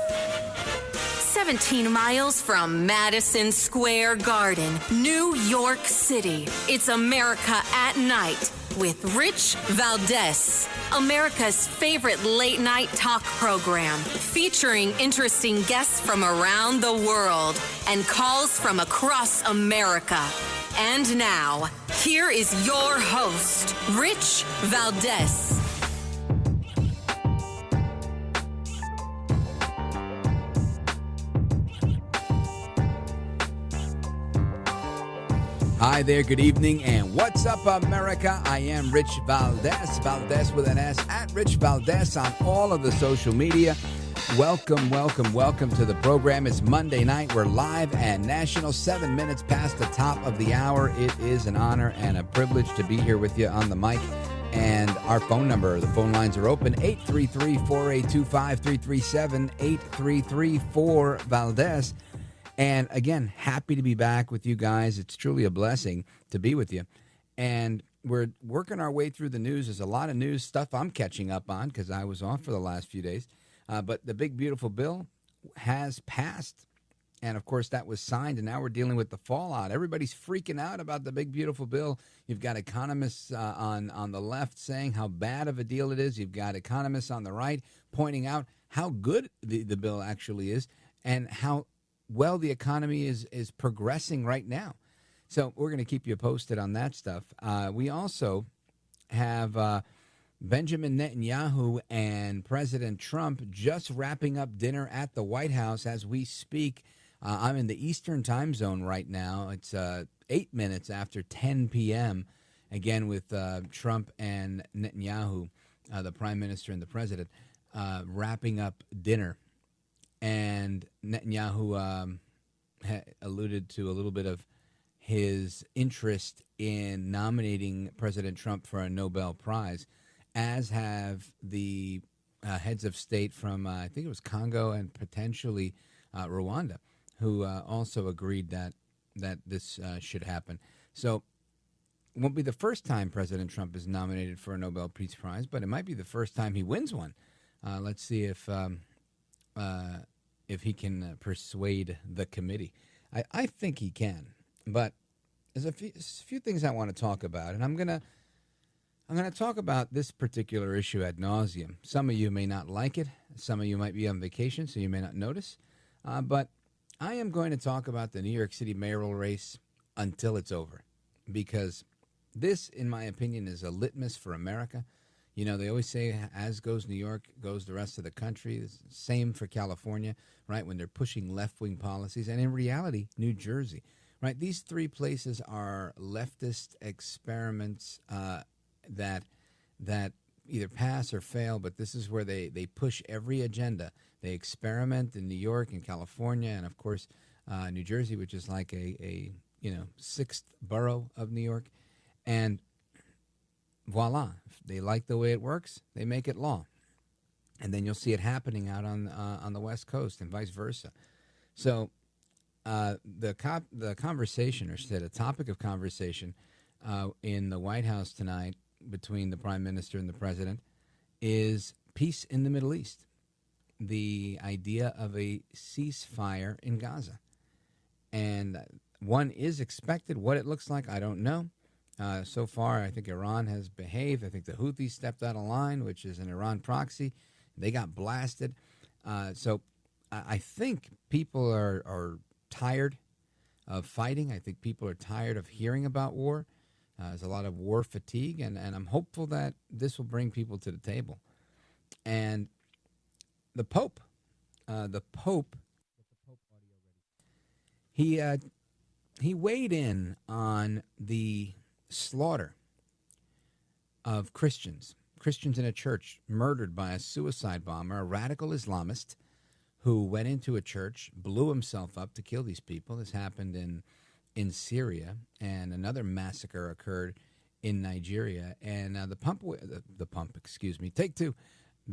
S1: 17 miles from Madison Square Garden, New York City. It's America at Night with Rich Valdez, America's favorite late-night talk program, featuring interesting guests from around the world and calls from across America. And now, here is your host, Rich Valdez.
S2: Hi there, good evening, and what's up, America? I am Rich Valdez, Valdez with an S, at Rich Valdez on all of the social media. Welcome to the program. It's Monday night. We're live and national, 7 minutes past the top of the hour. It is an honor and a privilege to be here with you on the mic. And our phone number, the phone lines are open, 833-482-5337, 833-4-Valdez. And again, happy to be back with you guys. It's truly a blessing to be with you. And we're working our way through the news. There's a lot of news stuff I'm catching up on because I was off for the last few days. But the big, beautiful bill has passed. And, of course, that was signed, and now we're dealing with the fallout. Everybody's freaking out about the big, beautiful bill. You've got economists on the left saying how bad of a deal it is. You've got economists on the right pointing out how good the bill actually is and how well the economy is progressing right now. So we're going to keep you posted on that stuff. We also have Benjamin Netanyahu and President Trump just wrapping up dinner at the White House as we speak. I'm in the Eastern time zone right now. It's 8 minutes after 10 p.m., again with Trump and Netanyahu, the prime minister and the president, wrapping up dinner. And Netanyahu alluded to a little bit of his interest in nominating President Trump for a Nobel Prize, as have the heads of state from, I think it was Congo and potentially Rwanda, who also agreed that this should happen. So it won't be the first time President Trump is nominated for a Nobel Peace Prize, but it might be the first time he wins one. Let's see if he can persuade the committee. I think he can, but there's a few things I want to talk about, and I'm gonna talk about this particular issue ad nauseum. Some of you may not like it. Some of you might be on vacation, so you may not notice. But I am going to talk about the New York City mayoral race until it's over, because this, in my opinion, is a litmus for America. You know, they always say, as goes New York, goes the rest of the country. It's the same for California, right, when they're pushing left-wing policies. And in reality, New Jersey, right? These three places are leftist experiments that either pass or fail, but this is where they push every agenda. They experiment in New York and California and, of course, New Jersey, which is like a sixth borough of New York. And voila, if they like the way it works, they make it law. And then you'll see it happening out on the West Coast and vice versa. So the conversation, or say the topic of conversation in the White House tonight between the Prime Minister and the President is peace in the Middle East, the idea of a ceasefire in Gaza. And one is expected. What it looks like, I don't know. So far, I think Iran has behaved. I think the Houthis stepped out of line, which is an Iran proxy. They got blasted. So I think people are tired of fighting. I think people are tired of hearing about war. There's a lot of war fatigue, and I'm hopeful that this will bring people to the table. And the Pope, he weighed in on the slaughter of Christians in a church murdered by a suicide bomber, a radical Islamist who went into a church, blew himself up to kill these people. This happened in Syria, and another massacre occurred in Nigeria. And the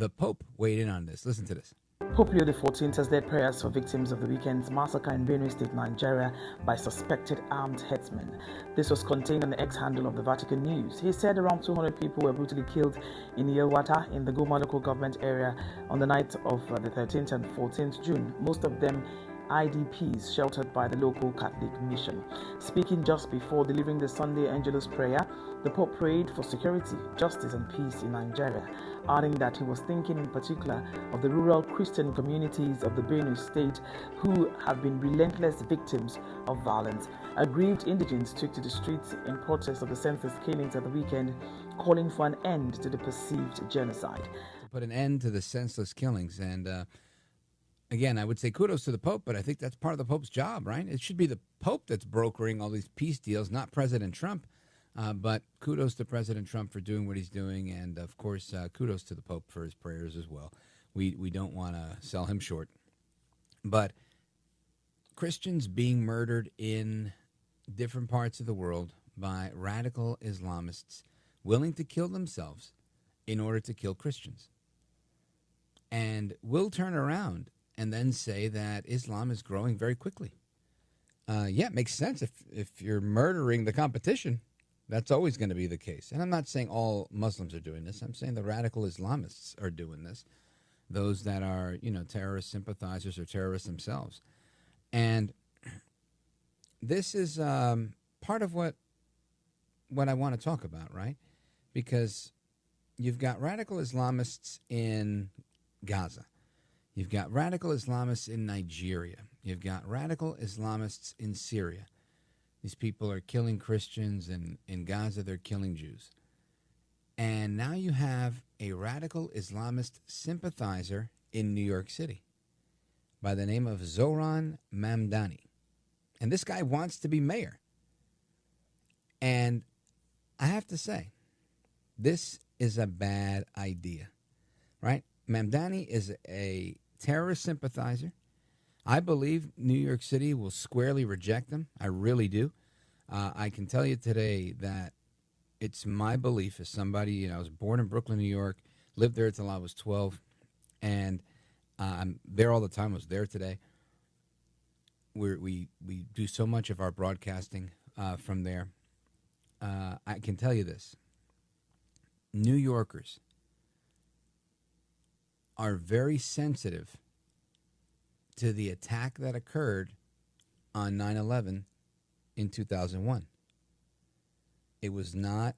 S2: Pope weighed in on this. Listen to this.
S12: Pope Leo XIV has led prayers for victims of the weekend's massacre in Benue State, Nigeria, by suspected armed headsmen. This was contained on the X handle of the Vatican News. He said around 200 people were brutally killed in Yelwata in the Goma local government area on the night of the 13th and 14th June, most of them IDPs sheltered by the local Catholic mission. Speaking just before delivering the Sunday Angelus prayer, the Pope prayed for security, justice and peace in Nigeria, adding that he was thinking in particular of the rural Christian communities of the Benue state who have been relentless victims of violence. Aggrieved indigents took to the streets in protest of the senseless killings at the weekend, calling for an end to the perceived genocide.
S2: To put an end to the senseless killings. And again, I would say kudos to the Pope, but I think that's part of the Pope's job, right? It should be the Pope that's brokering all these peace deals, not President Trump. But kudos to President Trump for doing what he's doing, and of course, kudos to the Pope for his prayers as well. We don't want to sell him short. But Christians being murdered in different parts of the world by radical Islamists willing to kill themselves in order to kill Christians. And we'll turn around and then say that Islam is growing very quickly. Yeah, it makes sense if you're murdering the competition. That's always going to be the case. And I'm not saying all Muslims are doing this. I'm saying the radical Islamists are doing this. Those that are, terrorist sympathizers or terrorists themselves. And this is part of what I want to talk about, right? Because you've got radical Islamists in Gaza. You've got radical Islamists in Nigeria. You've got radical Islamists in Syria. These people are killing Christians, and in Gaza they're killing Jews. And now you have a radical Islamist sympathizer in New York City by the name of Zohran Mamdani. And this guy wants to be mayor. And I have to say, this is a bad idea, right? Mamdani is a terrorist sympathizer. I believe New York City will squarely reject them. I really do. I can tell you today that it's my belief as somebody, I was born in Brooklyn, New York, lived there until I was 12, and I'm there all the time. I was there today. We do so much of our broadcasting from there. I can tell you this. New Yorkers are very sensitive to the attack that occurred on 9/11 in 2001. It was not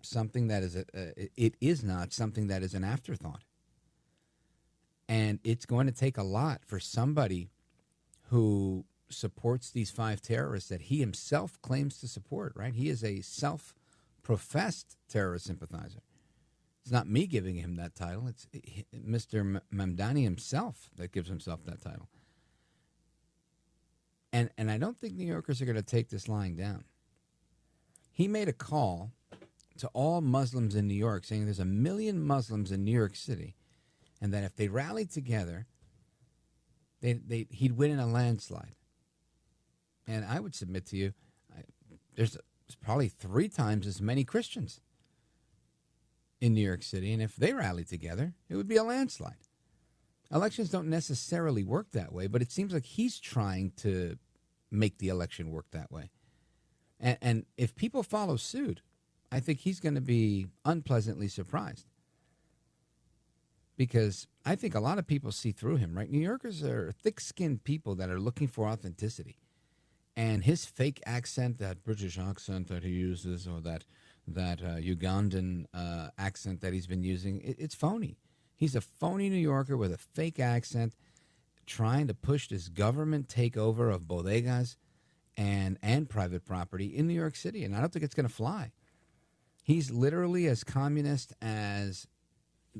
S2: something that is it is not something that is an afterthought. And it's going to take a lot for somebody who supports these 5 terrorists that he himself claims to support, right? He is a self-professed terrorist sympathizer. It's not me giving him that title. It's Mr. Mamdani himself that gives himself that title. And I don't think New Yorkers are going to take this lying down. He made a call to all Muslims in New York saying there's 1 million Muslims in New York City, and that if they rallied together, he'd win in a landslide. And I would submit to you, there's probably 3 times as many Christians in New York City, and if they rallied together, it would be a landslide. Elections don't necessarily work that way, but it seems like he's trying to make the election work that way. And if people follow suit, I think he's going to be unpleasantly surprised. Because I think a lot of people see through him, right? New Yorkers are thick-skinned people that are looking for authenticity. And his fake accent, that British accent that he uses, or that Ugandan accent that he's been using, it's phony. He's a phony New Yorker with a fake accent trying to push this government takeover of bodegas and private property in New York City, and I don't think it's going to fly. He's literally as communist as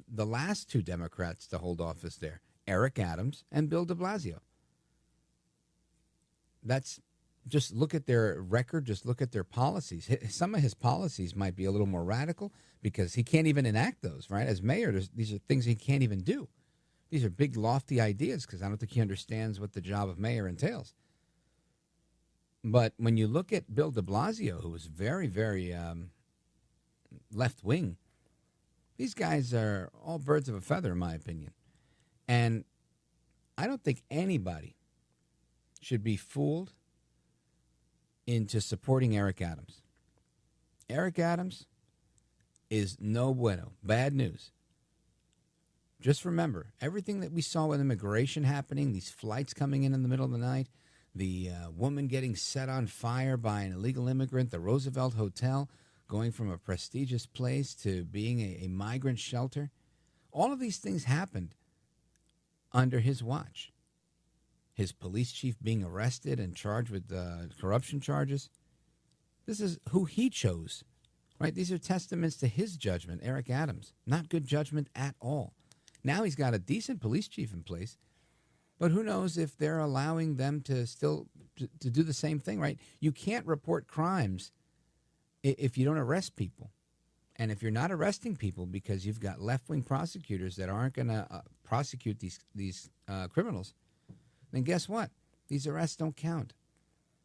S2: the last 2 Democrats to hold office there, Eric Adams and Bill de Blasio. That's just look at their record, just look at their policies. Some of his policies might be a little more radical because he can't even enact those, right? As mayor, these are things he can't even do. These are big, lofty ideas because I don't think he understands what the job of mayor entails. But when you look at Bill de Blasio, who is very, very left-wing, these guys are all birds of a feather, in my opinion. And I don't think anybody should be fooled into supporting Eric Adams. Eric Adams is no bueno, bad news. Just remember, everything that we saw with immigration happening, these flights coming in the middle of the night, the woman getting set on fire by an illegal immigrant, the Roosevelt Hotel going from a prestigious place to being a migrant shelter, all of these things happened under his watch. His police chief being arrested and charged with corruption charges. This is who he chose, right? These are testaments to his judgment, Eric Adams. Not good judgment at all. Now he's got a decent police chief in place, but who knows if they're allowing them to still to do the same thing, right? You can't report crimes if you don't arrest people. And if you're not arresting people because you've got left-wing prosecutors that aren't going to prosecute these criminals, then guess what? These arrests don't count.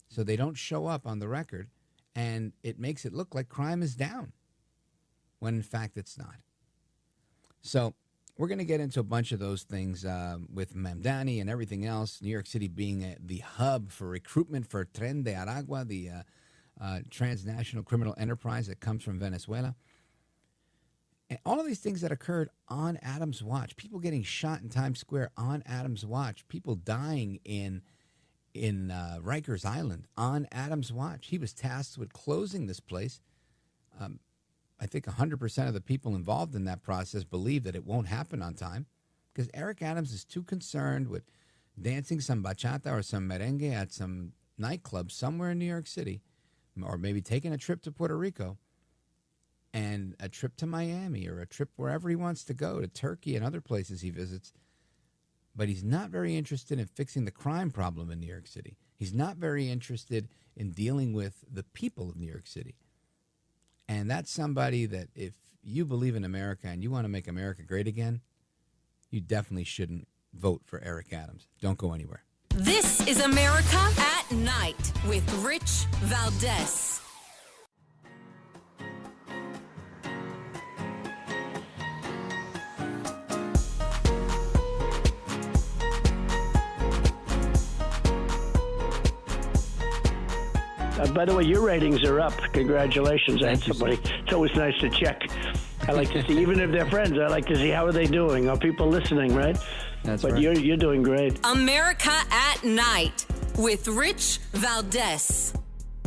S2: So they don't show up on the record, and it makes it look like crime is down, when in fact it's not. So we're going to get into a bunch of those things with Mamdani and everything else. New York City being the hub for recruitment for Tren de Aragua, the transnational criminal enterprise that comes from Venezuela. And all of these things that occurred on Adams' watch, people getting shot in Times Square on Adams' watch, people dying in Rikers Island on Adams' watch. He was tasked with closing this place. I think 100% of the people involved in that process believe that it won't happen on time because Eric Adams is too concerned with dancing some bachata or some merengue at some nightclub somewhere in New York City, or maybe taking a trip to Puerto Rico and a trip to Miami or a trip wherever he wants to go, to Turkey and other places he visits. But he's not very interested in fixing the crime problem in New York City. He's not very interested in dealing with the people of New York City. And that's somebody that if you believe in America and you want to make America great again, you definitely shouldn't vote for Eric Adams. Don't go anywhere.
S1: This is America at Night with Rich Valdez.
S5: By the way, your ratings are up. Congratulations. I had somebody. It's always nice to check. I like to see, even if they're friends, I like to see how are they doing. Are people listening, right?
S2: That's
S5: but
S2: right.
S5: You're doing great.
S1: America at Night with Rich Valdez.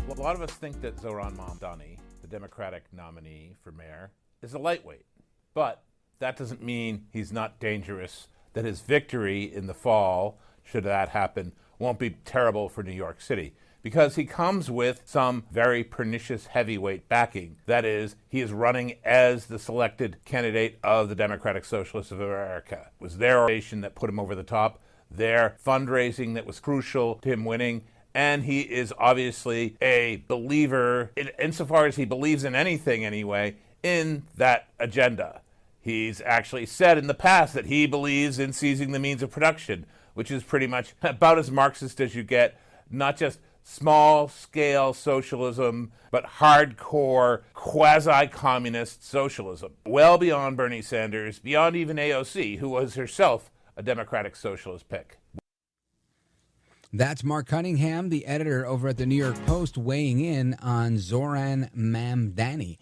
S13: Well, a lot of us think that Zohran Mamdani, the Democratic nominee for mayor, is a lightweight. But that doesn't mean he's not dangerous, that his victory in the fall, should that happen, won't be terrible for New York City. Because he comes with some very pernicious heavyweight backing. That is, he is running as the selected candidate of the Democratic Socialists of America. It was their organization that put him over the top, their fundraising that was crucial to him winning, and he is obviously a believer, insofar as he believes in anything anyway, in that agenda. He's actually said in the past that he believes in seizing the means of production, which is pretty much about as Marxist as you get, not just small-scale socialism, but hardcore, quasi-communist socialism. Well beyond Bernie Sanders, beyond even AOC, who was herself a Democratic Socialist pick.
S2: That's Mark Cunningham, the editor over at the New York Post, weighing in on Zohran Mamdani.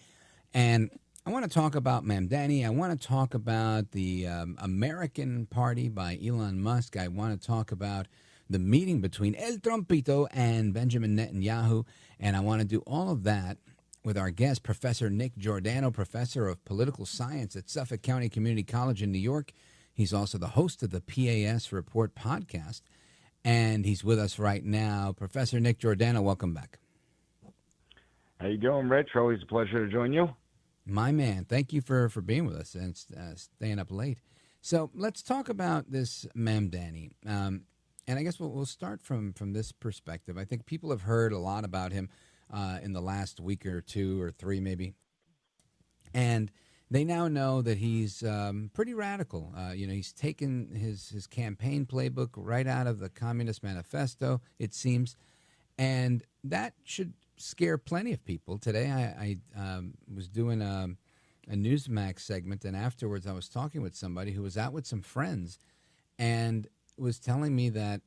S2: And I want to talk about Mamdani. I want to talk about the American Party by Elon Musk. I want to talk about the meeting between El Trompito and Benjamin Netanyahu. And I want to do all of that with our guest, Professor Nick Giordano, professor of political science at Suffolk County Community College in New York. He's also the host of the PAS Report podcast. And he's with us right now. Professor Nick Giordano, welcome back.
S14: How you doing, Rich? Always a pleasure to join you.
S2: My man, thank you for being with us and staying up late. So let's talk about this Mamdani. And I guess we'll start from this perspective. I think people have heard a lot about him in the last week or two or three maybe. And they now know that he's pretty radical. He's taken his campaign playbook right out of the Communist Manifesto, it seems. And that should scare plenty of people. Today I was doing a Newsmax segment, and afterwards I was talking with somebody who was out with some friends and was telling me that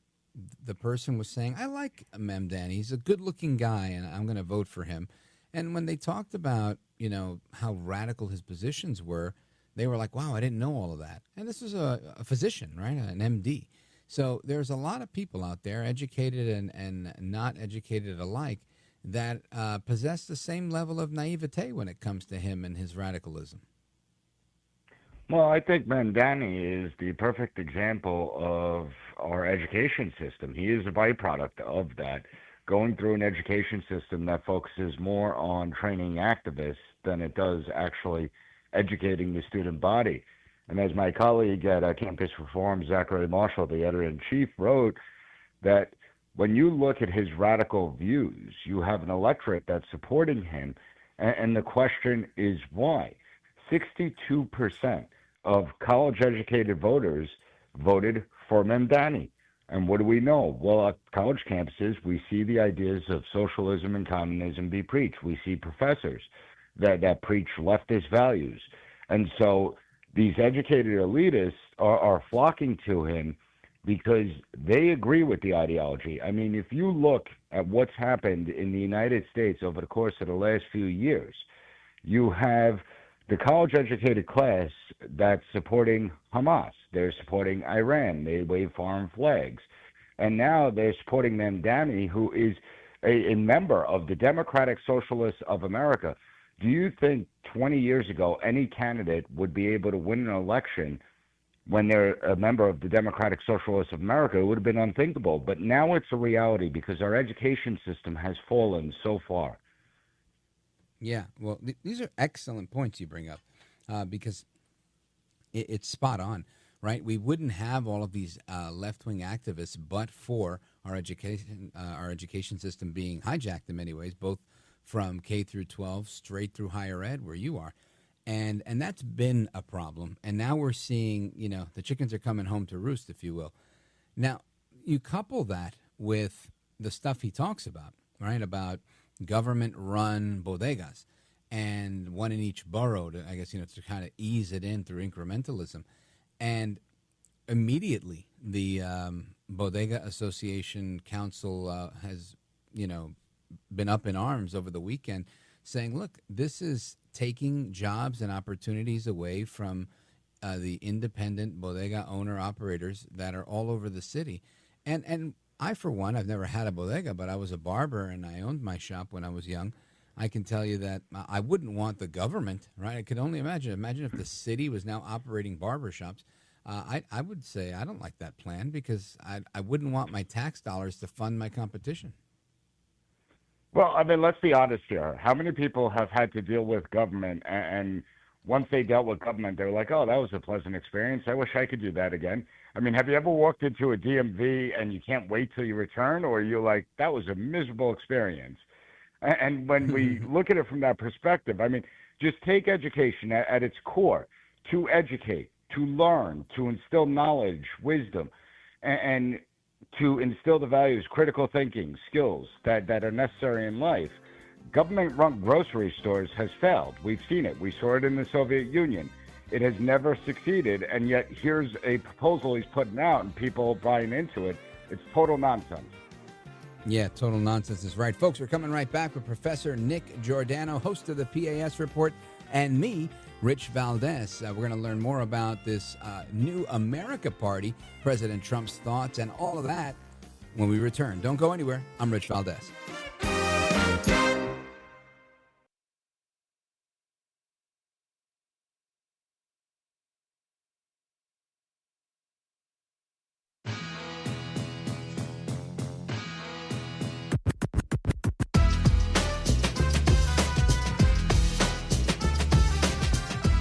S2: the person was saying, I like Mamdani. He's a good-looking guy, and I'm going to vote for him. And when they talked about, how radical his positions were, they were like, wow, I didn't know all of that. And this was a physician, right, an MD. So there's a lot of people out there, educated and not educated alike, that possess the same level of naivete when it comes to him and his radicalism.
S14: Well, I think Mamdani is the perfect example of our education system. He is a byproduct of that, going through an education system that focuses more on training activists than it does actually educating the student body. And as my colleague at Campus Reform, Zachary Marshall, the editor-in-chief, wrote, that when you look at his radical views, you have an electorate that's supporting him, and the question is why? 62% of college-educated voters voted for Mamdani. And what do we know? Well, at college campuses, we see the ideas of socialism and communism be preached. We see professors that preach leftist values. And so these educated elitists are flocking to him because they agree with the ideology. I mean, if you look at what's happened in the United States over the course of the last few years, you have the college-educated class that's supporting Hamas. They're supporting Iran. They wave foreign flags. And now they're supporting Mamdani, who is a member of the Democratic Socialists of America. Do you think 20 years ago any candidate would be able to win an election when they're a member of the Democratic Socialists of America? It would have been unthinkable. But now it's a reality because our education system has fallen so far.
S2: Yeah, well, these are excellent points you bring up because it's spot on, right? We wouldn't have all of these left-wing activists but for our education system being hijacked in many ways, both from K through 12 straight through higher ed, where you are. And that's been a problem. And now we're seeing, the chickens are coming home to roost, if you will. Now, you couple that with the stuff he talks about, right, about government-run bodegas, and one in each borough, to kind of ease it in through incrementalism. And immediately, the Bodega Association Council has, been up in arms over the weekend saying, look, this is taking jobs and opportunities away from the independent bodega owner-operators that are all over the city. And I, for one, I've never had a bodega, but I was a barber and I owned my shop when I was young. I can tell you that I wouldn't want the government, right? I could only imagine if the city was now operating barber shops. I would say I don't like that plan because I wouldn't want my tax dollars to fund my competition.
S14: Well, I mean, let's be honest here. How many people have had to deal with government and once they dealt with government, they were like, oh, that was a pleasant experience. I wish I could do that again. I mean, have you ever walked into a DMV and you can't wait till you return, or you're like, that was a miserable experience? And when we look at it from that perspective, I mean, just take education at its core, to educate, to learn, to instill knowledge, wisdom, and to instill the values, critical thinking, skills that are necessary in life. Government-run grocery stores has failed. We've seen it. We saw it in the Soviet Union. It has never succeeded, and yet here's a proposal he's putting out, and people buying into it. It's total nonsense.
S2: Yeah, total nonsense is right. Folks, we're coming right back with Professor Nick Giordano, host of the PAS Report, and me, Rich Valdez. We're going to learn more about this new America Party, President Trump's thoughts, and all of that when we return. Don't go anywhere. I'm Rich Valdez.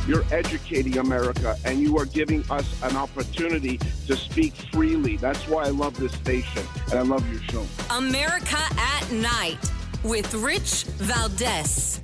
S15: You're educating America, and you are giving us an opportunity to speak freely. That's why I love this station, and I love your show.
S1: America at Night with Rich Valdez.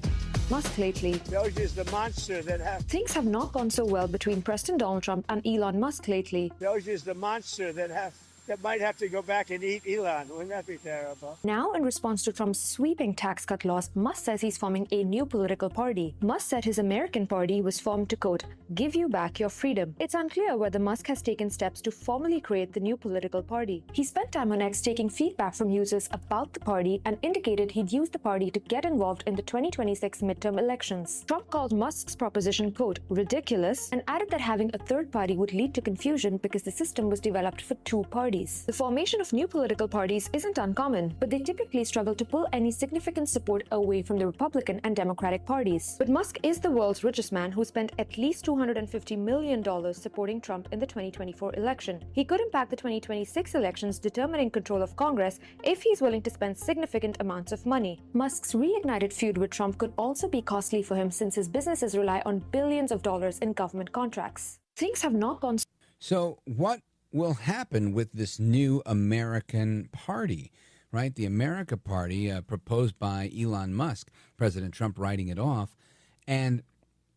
S16: Musk lately.
S4: Doge is the monster that have...
S16: Things have not gone so well between President Donald Trump and Elon Musk lately.
S4: Doge is the monster that have
S6: that might have to go back and eat Elon. Wouldn't that be terrible?
S16: Now, in response to Trump's sweeping tax cut laws, Musk says he's forming a new political party. Musk said his American party was formed to, quote, give you back your freedom. It's unclear whether Musk has taken steps to formally create the new political party. He spent time on X taking feedback from users about the party and indicated he'd use the party to get involved in the 2026 midterm elections. Trump called Musk's proposition, quote, ridiculous, and added that having a third party would lead to confusion because the system was developed for two parties. The formation of new political parties isn't uncommon, but they typically struggle to pull any significant support away from the Republican and Democratic parties. But Musk is the world's richest man who spent at least $250 million supporting Trump in the 2024 election. He could impact the 2026 elections, determining control of Congress if he's willing to spend significant amounts of money. Musk's reignited feud with Trump could also be costly for him since his businesses rely on billions of dollars in government contracts. Things have not gone.
S2: So what will happen with this new American party, right? The America Party proposed by Elon Musk, President Trump writing it off. And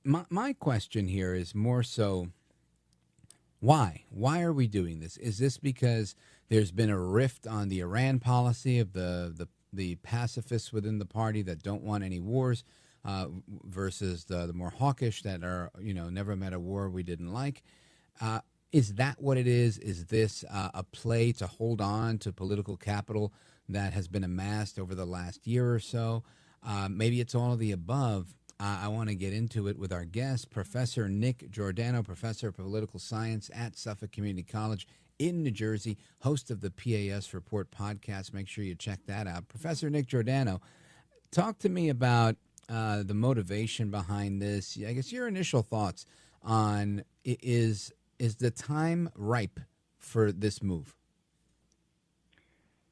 S2: my question here is more so, why? Why are we doing this? Is this because there's been a rift on the Iran policy of the pacifists within the party that don't want any wars versus the more hawkish that are, never met a war we didn't like? Is that what it is? Is this a play to hold on to political capital that has been amassed over the last year or so? Maybe it's all of the above. I want to get into it with our guest, Professor Nick Giordano, Professor of Political Science at Suffolk Community College in New Jersey, host of the PAS Report podcast. Make sure you check that out. Professor Nick Giordano, talk to me about the motivation behind this. I guess your initial thoughts on is the time ripe for this move?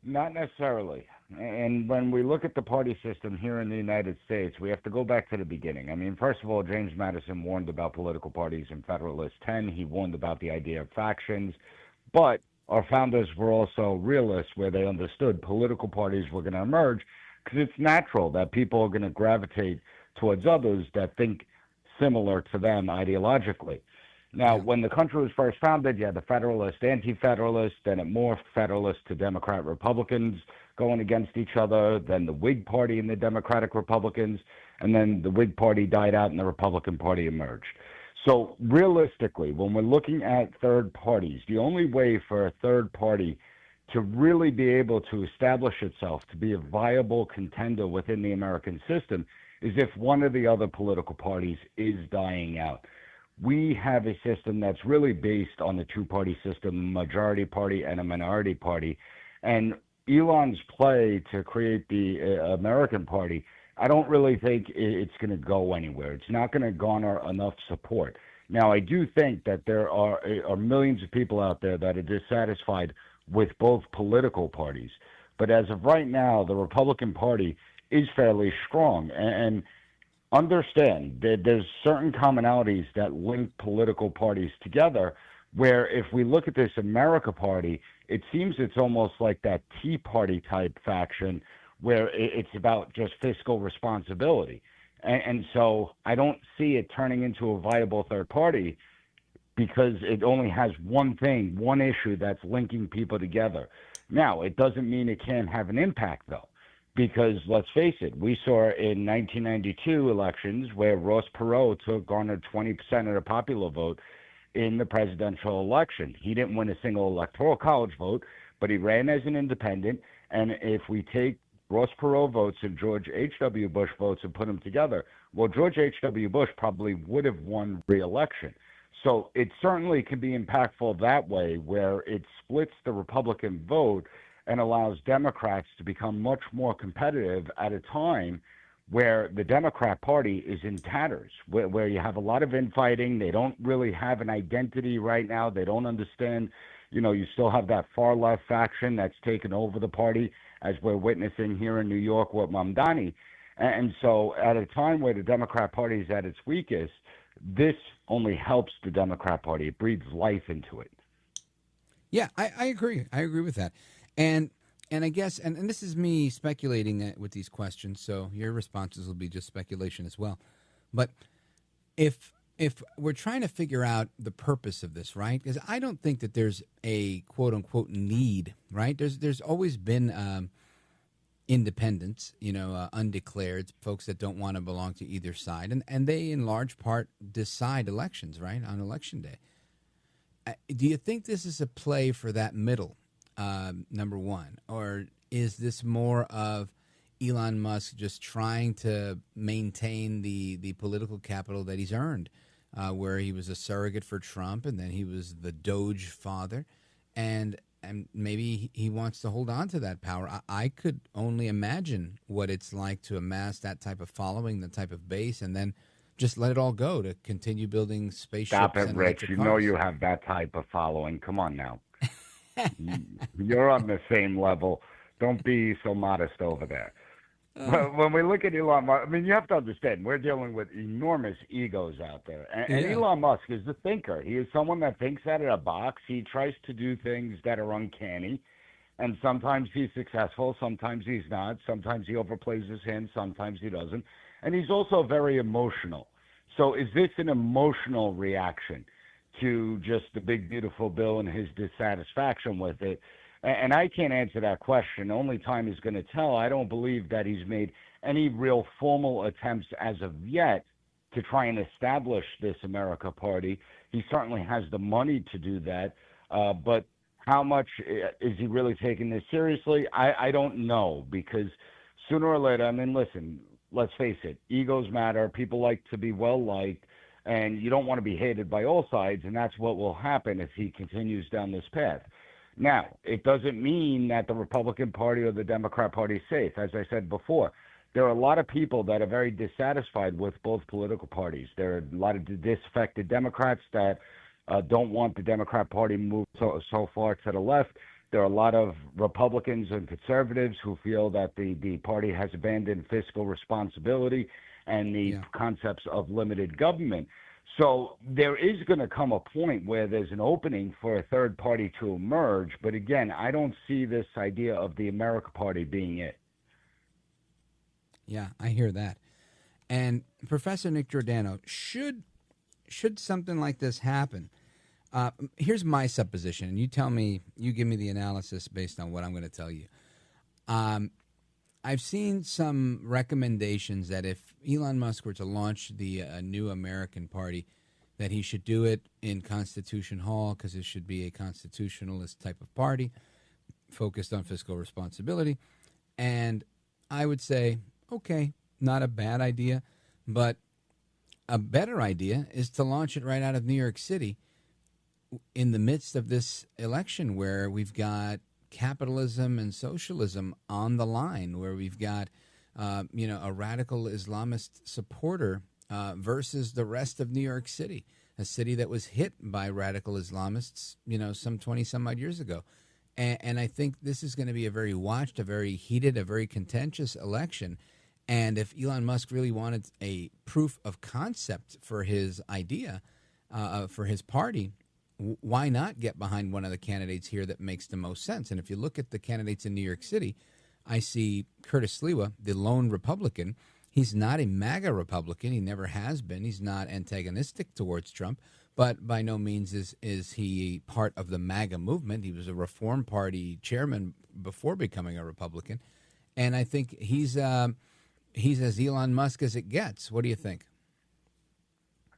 S14: Not necessarily. And when we look at the party system here in the United States, we have to go back to the beginning. I mean, first of all, James Madison warned about political parties in Federalist 10. He warned about the idea of factions. But our founders were also realists, where they understood political parties were going to emerge because it's natural that people are going to gravitate towards others that think similar to them ideologically. Now, when the country was first founded, you had the Federalist, Anti-Federalist, then it morphed Federalist to Democrat Republicans going against each other, then the Whig Party and the Democratic Republicans, and then the Whig Party died out and the Republican Party emerged. So realistically, when we're looking at third parties, the only way for a third party to really be able to establish itself to be a viable contender within the American system is if one of the other political parties is dying out. We have a system that's really based on the two-party system, a majority party and a minority party. And Elon's play to create the American party, I don't really think it's going to go anywhere. It's not going to garner enough support. Now, I do think that there are millions of people out there that are dissatisfied with both political parties. But as of right now, the Republican Party is fairly strong. And understand that there's certain commonalities that link political parties together, where if we look at this America Party, it seems it's almost like that Tea Party type faction where it's about just fiscal responsibility. And so I don't see it turning into a viable third party because it only has one thing, one issue that's linking people together. Now, it doesn't mean it can't have an impact, though. Because let's face it, we saw in 1992 elections where Ross Perot garnered 20% of the popular vote in the presidential election. He didn't win a single electoral college vote, but he ran as an independent. And if we take Ross Perot votes and George H.W. Bush votes and put them together, well, George H.W. Bush probably would have won re-election. So it certainly can be impactful that way, where it splits the Republican vote and allows Democrats to become much more competitive at a time where the Democrat Party is in tatters, where you have a lot of infighting. They don't really have an identity right now. They don't understand, you still have that far left faction that's taken over the party, as we're witnessing here in New York with Mamdani. And so at a time where the Democrat Party is at its weakest, this only helps the Democrat Party. It breathes life into it.
S2: Yeah, I agree. I agree with that. And I guess, and this is me speculating with these questions, so your responses will be just speculation as well. But if if we're trying to figure out the purpose of this, right? Because I don't think that there's a quote unquote need, right? There's always been independents, undeclared folks that don't want to belong to either side, and they in large part decide elections, right, on election day. Do you think this is a play for that middle, number one, or is this more of Elon Musk just trying to maintain the political capital that he's earned, where he was a surrogate for Trump and then he was the Doge father, and maybe he wants to hold on to that power. I could only imagine what it's like to amass that type of following, the type of base, and then just let it all go to continue building spaceships.
S14: Stop it,
S2: and
S14: Rich.
S2: electric
S14: You
S2: cars.
S14: know you have that type of following. Come on now. You're on the same level. Don't be so modest over there. When we look at Elon Musk, I mean, you have to understand, we're dealing with enormous egos out there. And Elon Musk is a thinker. He is someone that thinks out of the box. He tries to do things that are uncanny. And sometimes he's successful, sometimes he's not. Sometimes he overplays his hand, sometimes he doesn't. And he's also very emotional. So is this an emotional reaction to just the big, beautiful bill and his dissatisfaction with it? And I can't answer that question. Only time is going to tell. I don't believe that he's made any real formal attempts as of yet to try and establish this America Party. He certainly has the money to do that. But how much is he really taking this seriously? I don't know, because sooner or later, I mean, listen, let's face it, egos matter. People like to be well-liked, and you don't want to be hated by all sides, and that's what will happen if he continues down this path. Now, it doesn't mean that the Republican Party or the Democrat Party is safe. As I said before, there are a lot of people that are very dissatisfied with both political parties. There are a lot of disaffected Democrats that don't want the Democrat Party move so far to the left. There are a lot of Republicans and conservatives who feel that the party has abandoned fiscal responsibility and the concepts of limited government. So there is going to come a point where there's an opening for a third party to emerge. But again, I don't see this idea of the America Party being it.
S2: Yeah, I hear that. And Professor Nick Giordano, should something like this happen, here's my supposition, and you tell me, you give me the analysis based on what I'm going to tell you. I've seen some recommendations that if Elon Musk were to launch the new American Party, that he should do it in Constitution Hall, because it should be a constitutionalist type of party focused on fiscal responsibility. And I would say, okay, not a bad idea, but a better idea is to launch it right out of New York City in the midst of this election, where we've got capitalism and socialism on the line, where we've got a radical Islamist supporter versus the rest of New York City, a city that was hit by radical Islamists, some 20 some odd years ago. And I think this is going to be a very watched, a very heated, a very contentious election. And if Elon Musk really wanted a proof of concept for his idea, for his party, why not get behind one of the candidates here that makes the most sense? And if you look at the candidates in New York City, I see Curtis Sliwa, the lone Republican. He's not a MAGA Republican. He never has been. He's not antagonistic towards Trump, but by no means is he part of the MAGA movement. He was a Reform Party chairman before becoming a Republican. And I think he's as Elon Musk as it gets. What do you think?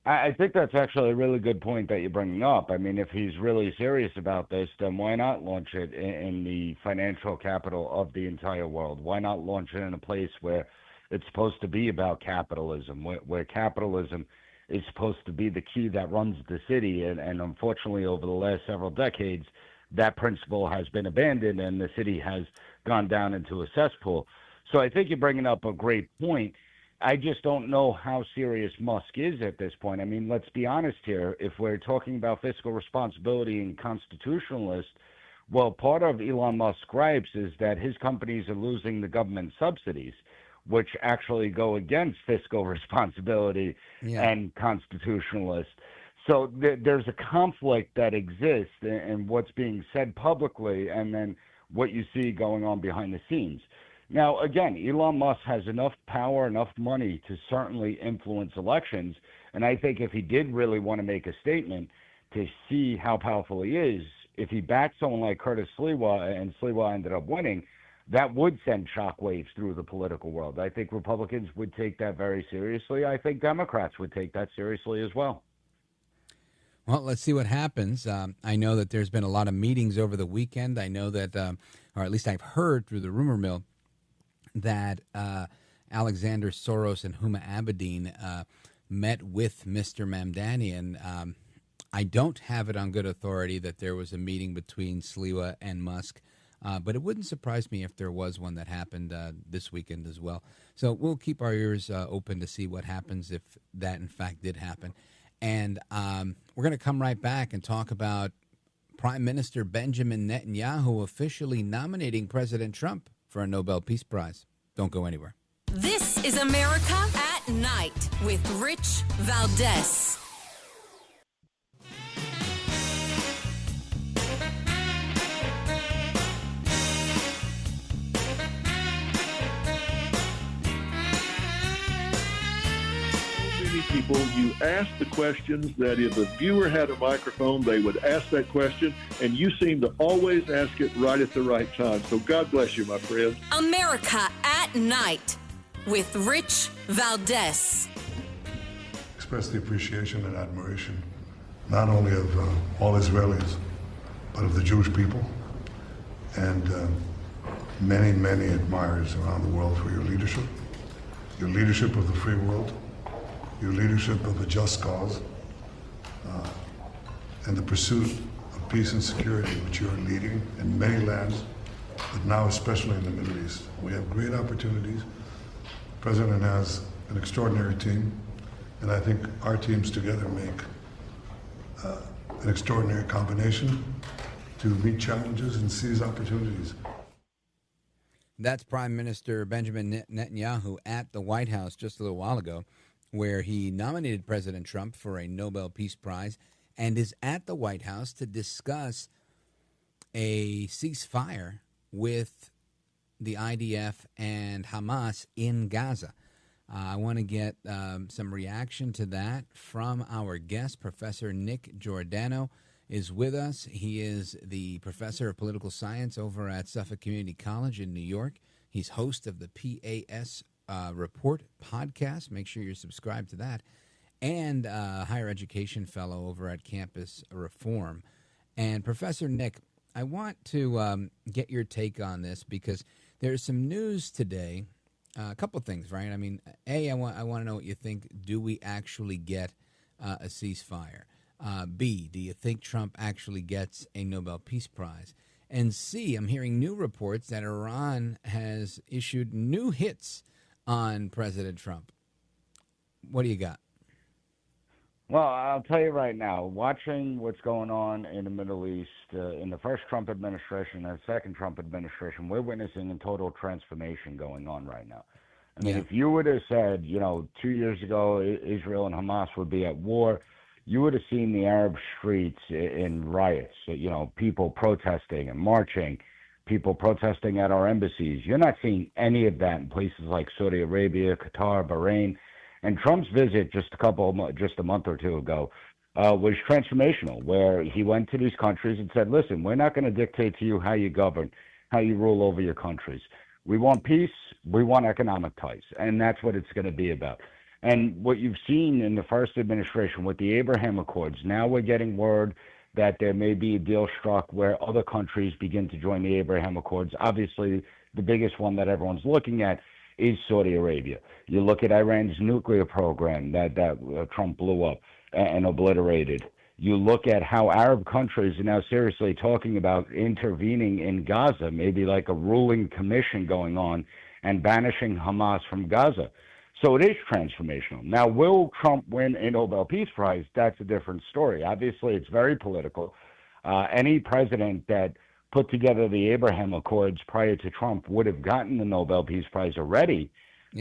S14: I think that's actually a really good point that you're bringing up. I mean, if he's really serious about this, then why not launch it in the financial capital of the entire world? Why not launch it in a place where it's supposed to be about capitalism, where capitalism is supposed to be the key that runs the city? And unfortunately, over the last several decades, that principle has been abandoned and the city has gone down into a cesspool. So I think you're bringing up a great point. I just don't know how serious Musk is at this point. I mean, let's be honest here. If we're talking about fiscal responsibility and constitutionalist, well, part of Elon Musk's gripes is that his companies are losing the government subsidies, which actually go against fiscal responsibility and constitutionalist. So there's a conflict that exists in what's being said publicly and then what you see going on behind the scenes. Now, again, Elon Musk has enough power, enough money to certainly influence elections. And I think if he did really want to make a statement to see how powerful he is, if he backed someone like Curtis Sliwa and Sliwa ended up winning, that would send shockwaves through the political world. I think Republicans would take that very seriously. I think Democrats would take that seriously as well.
S2: Well, let's see what happens. I know that there's been a lot of meetings over the weekend. I know that, or at least I've heard through the rumor mill, that Alexander Soros and Huma Abedin met with Mr. Mamdani, and I don't have it on good authority that there was a meeting between Sliwa and Musk, but it wouldn't surprise me if there was one that happened this weekend as well. So we'll keep our ears open to see what happens if that, in fact, did happen. And we're going to come right back and talk about Prime Minister Benjamin Netanyahu officially nominating President Trump for a Nobel Peace Prize. Don't go anywhere.
S1: This is America at Night with Rich Valdez.
S9: People, you ask the questions that if the viewer had a microphone, they would ask that question, and you seem to always ask it right at the right time. So God bless you, my friend.
S1: America at Night with Rich Valdez.
S17: Express the appreciation and admiration, not only of all Israelis, but of the Jewish people, and many, many admirers around the world for your leadership of the free world, your leadership of a just cause, and the pursuit of peace and security, which you are leading in many lands, but now especially in the Middle East. We have great opportunities. The President has an extraordinary team, and I think our teams together make an extraordinary combination to meet challenges and seize opportunities.
S2: That's Prime Minister Benjamin Netanyahu at the White House just a little while ago, where he nominated President Trump for a Nobel Peace Prize and is at the White House to discuss a ceasefire with the IDF and Hamas in Gaza. I want to get some reaction to that from our guest. Professor Nick Giordano is with us. He is the professor of political science over at Suffolk Community College in New York. He's host of the PAS Report podcast. Make sure you're subscribed to that. And higher education fellow over at Campus Reform. And Professor Nick, I want to get your take on this because there's some news today. A couple of things, right? I mean, A, I want to know what you think. Do we actually get a ceasefire? B, do you think Trump actually gets a Nobel Peace Prize? And C, I'm hearing new reports that Iran has issued new hits on President Trump. What do you got?
S14: Well, I'll tell you right now, watching what's going on in the Middle East, in the first Trump administration and the second Trump administration, we're witnessing a total transformation going on right now. I mean, if you would have said, 2 years ago, Israel and Hamas would be at war, you would have seen the Arab streets in riots, people protesting and marching, people protesting at our embassies. You're not seeing any of that in places like Saudi Arabia, Qatar, Bahrain. And Trump's visit just a month or two ago was transformational, where he went to these countries and said, listen, we're not going to dictate to you how you govern, how you rule over your countries. We want peace. We want economic ties. And that's what it's going to be about. And what you've seen in the first administration with the Abraham Accords, now we're getting word that there may be a deal struck where other countries begin to join the Abraham Accords. Obviously, the biggest one that everyone's looking at is Saudi Arabia. You look at Iran's nuclear program that Trump blew up and obliterated. You look at how Arab countries are now seriously talking about intervening in Gaza, maybe like a ruling commission going on and banishing Hamas from Gaza. So it is transformational. Now, will Trump win a Nobel Peace Prize? That's a different story. Obviously, it's very political. Any president that put together the Abraham Accords prior to Trump would have gotten the Nobel Peace Prize already.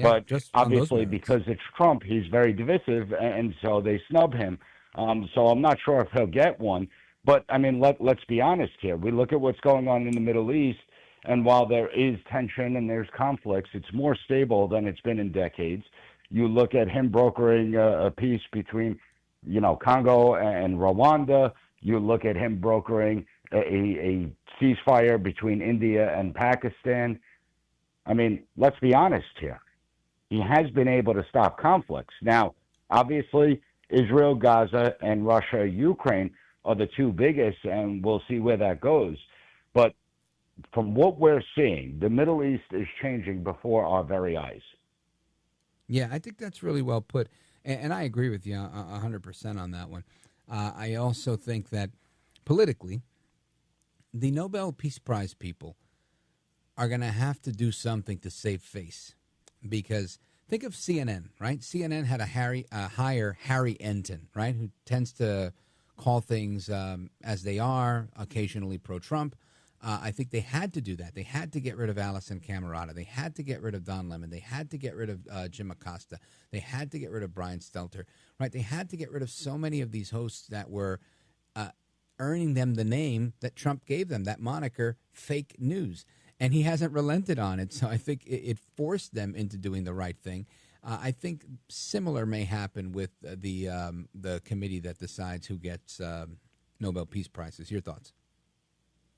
S14: But obviously, because it's Trump, he's very divisive, and so they snub him. So I'm not sure if he'll get one. But, I mean, let's be honest here. We look at what's going on in the Middle East, And while there is tension and there's conflicts, it's more stable than it's been in decades. You look at him brokering a peace between, Congo and Rwanda. You look at him brokering a ceasefire between India and Pakistan. I mean, let's be honest here. He has been able to stop conflicts. Now, obviously, Israel, Gaza, and Russia, Ukraine are the two biggest, and we'll see where that goes. But from what we're seeing, the Middle East is changing before our very eyes.
S2: Yeah, I think that's really well put. And I agree with you 100% on that one. I also think that politically, the Nobel Peace Prize people are going to have to do something to save face. Because think of CNN, right? CNN had hire Harry Enton, right, who tends to call things as they are, occasionally pro-Trump. I think they had to do that. They had to get rid of Alison Camerata. They had to get rid of Don Lemon. They had to get rid of Jim Acosta. They had to get rid of Brian Stelter, right? They had to get rid of so many of these hosts that were earning them the name that Trump gave them, that moniker, fake news. And he hasn't relented on it. So I think it forced them into doing the right thing. I think similar may happen with the committee that decides who gets Nobel Peace Prizes. Your thoughts?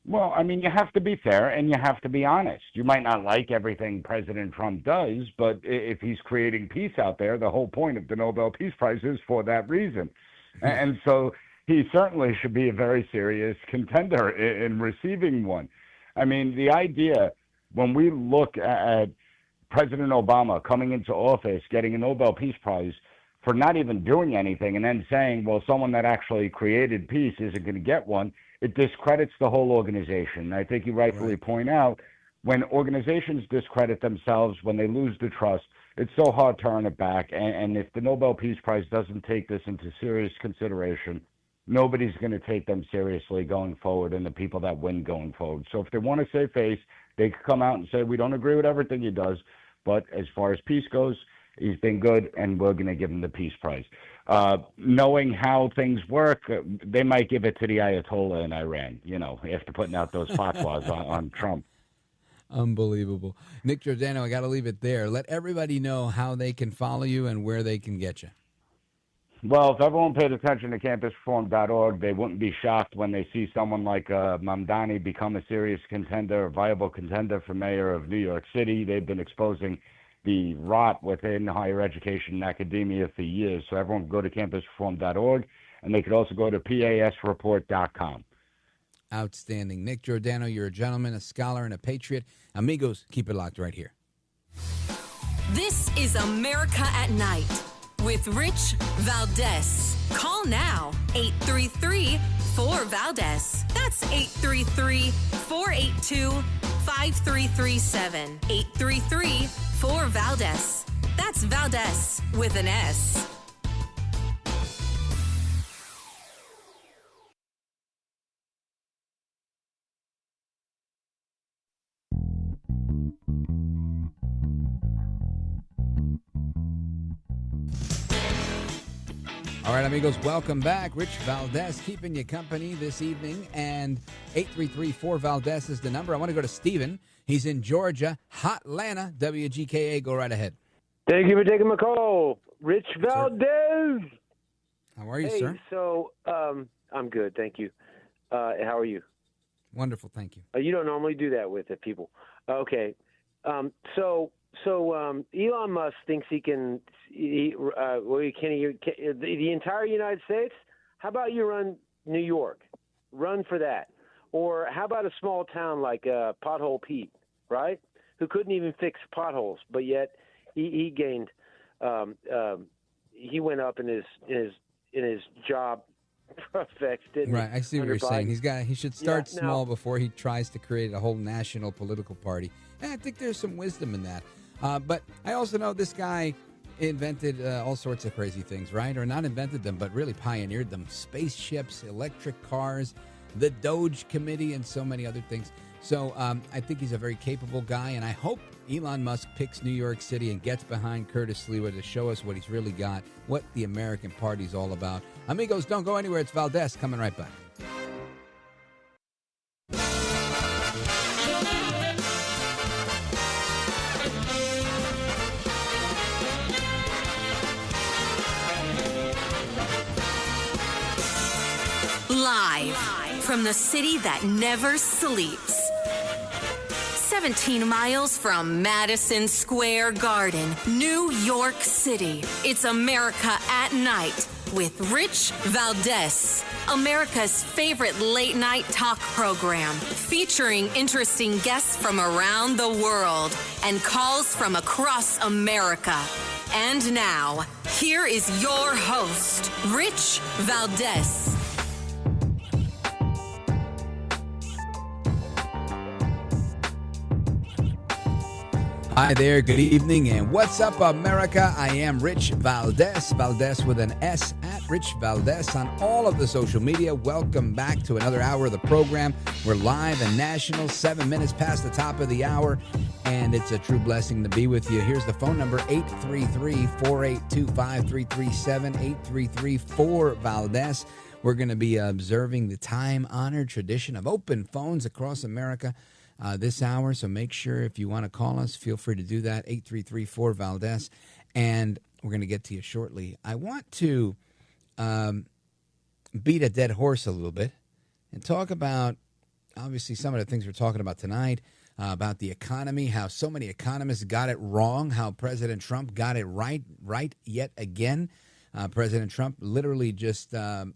S14: Well, I mean, you have to be fair and you have to be honest. You might not like everything President Trump does, but if he's creating peace out there, the whole point of the Nobel Peace Prize is for that reason. And so he certainly should be a very serious contender in receiving one. I mean, the idea, when we look at President Obama coming into office, getting a Nobel Peace Prize for not even doing anything, and then saying, well, someone that actually created peace isn't going to get one, it discredits the whole organization. I think you rightfully point out, when organizations discredit themselves, when they lose the trust, it's so hard to earn it back. And if the Nobel Peace Prize doesn't take this into serious consideration, nobody's going to take them seriously going forward, and the people that win going forward. So if they want to save face, they could come out and say, we don't agree with everything he does, but as far as peace goes, he's been good, and we're going to give him the Peace Prize. Knowing how things work, they might give it to the Ayatollah in Iran, after putting out those fatwas on Trump.
S2: Unbelievable. Nick Giordano, I got to leave it there. Let everybody know how they can follow you and where they can get you.
S14: Well, if everyone paid attention to campusreform.org, they wouldn't be shocked when they see someone like Mamdani become a serious contender, a viable contender for mayor of New York City. They've been exposing the rot within higher education and academia for years. So everyone can go to campusreform.org, and they could also go to pasreport.com.
S2: Outstanding. Nick Giordano, you're a gentleman, a scholar, and a patriot. Amigos, keep it locked right here.
S1: This is America at Night with Rich Valdez. Call now, 833-4-VALDEZ. That's 833-482-5337. 833-4-VALDEZ. That's Valdez with an S.
S2: All right, amigos, welcome back. Rich Valdez keeping you company this evening, and 833-4-VALDEZ is the number. I want to go to Stephen. He's in Georgia, Hotlanta, WGKA. Go right ahead.
S18: Thank you for taking my call, Rich Valdez.
S2: How are you,
S18: hey,
S2: sir?
S18: So, I'm good, thank you. How are you?
S2: Wonderful, thank you.
S18: You don't normally do that with people. Okay. So Elon Musk thinks he can, the entire United States? How about you run New York? Run for that. Or how about a small town like Pothole Pete, right? Who couldn't even fix potholes, but yet he gained, he went up in his job prospects, didn't
S2: Right, I see what you're saying. He should start small before he tries to create a whole national political party. And I think there's some wisdom in that. But I also know this guy invented all sorts of crazy things, right? Or not invented them, but really pioneered them. Spaceships, electric cars, the Doge Committee, and so many other things. So I think he's a very capable guy, and I hope Elon Musk picks New York City and gets behind Curtis Sliwa to show us what he's really got, what the American party's all about. Amigos, don't go anywhere. It's Valdez coming right back.
S1: Live from the city that never sleeps. 17 miles from Madison Square Garden, New York City. It's America at Night with Rich Valdez. America's favorite late night talk program, featuring interesting guests from around the world and calls from across America. And now, here is your host, Rich Valdez.
S2: Hi there, good evening, and what's up, America? I am Rich Valdez, Valdez with an S, at Rich Valdez on all of the social media. Welcome back to another hour of the program. We're live and national, 7 minutes past the top of the hour, and it's a true blessing to be with you. Here's the phone number, 833-482-5337, 833-4-Valdez. We're going to be observing the time-honored tradition of open phones across America this hour, so make sure if you want to call us, feel free to do that, 833-4-Valdez, and we're going to get to you shortly. I want to beat a dead horse a little bit and talk about, obviously, some of the things we're talking about tonight, about the economy, how so many economists got it wrong, how President Trump got it right yet again. President Trump literally just an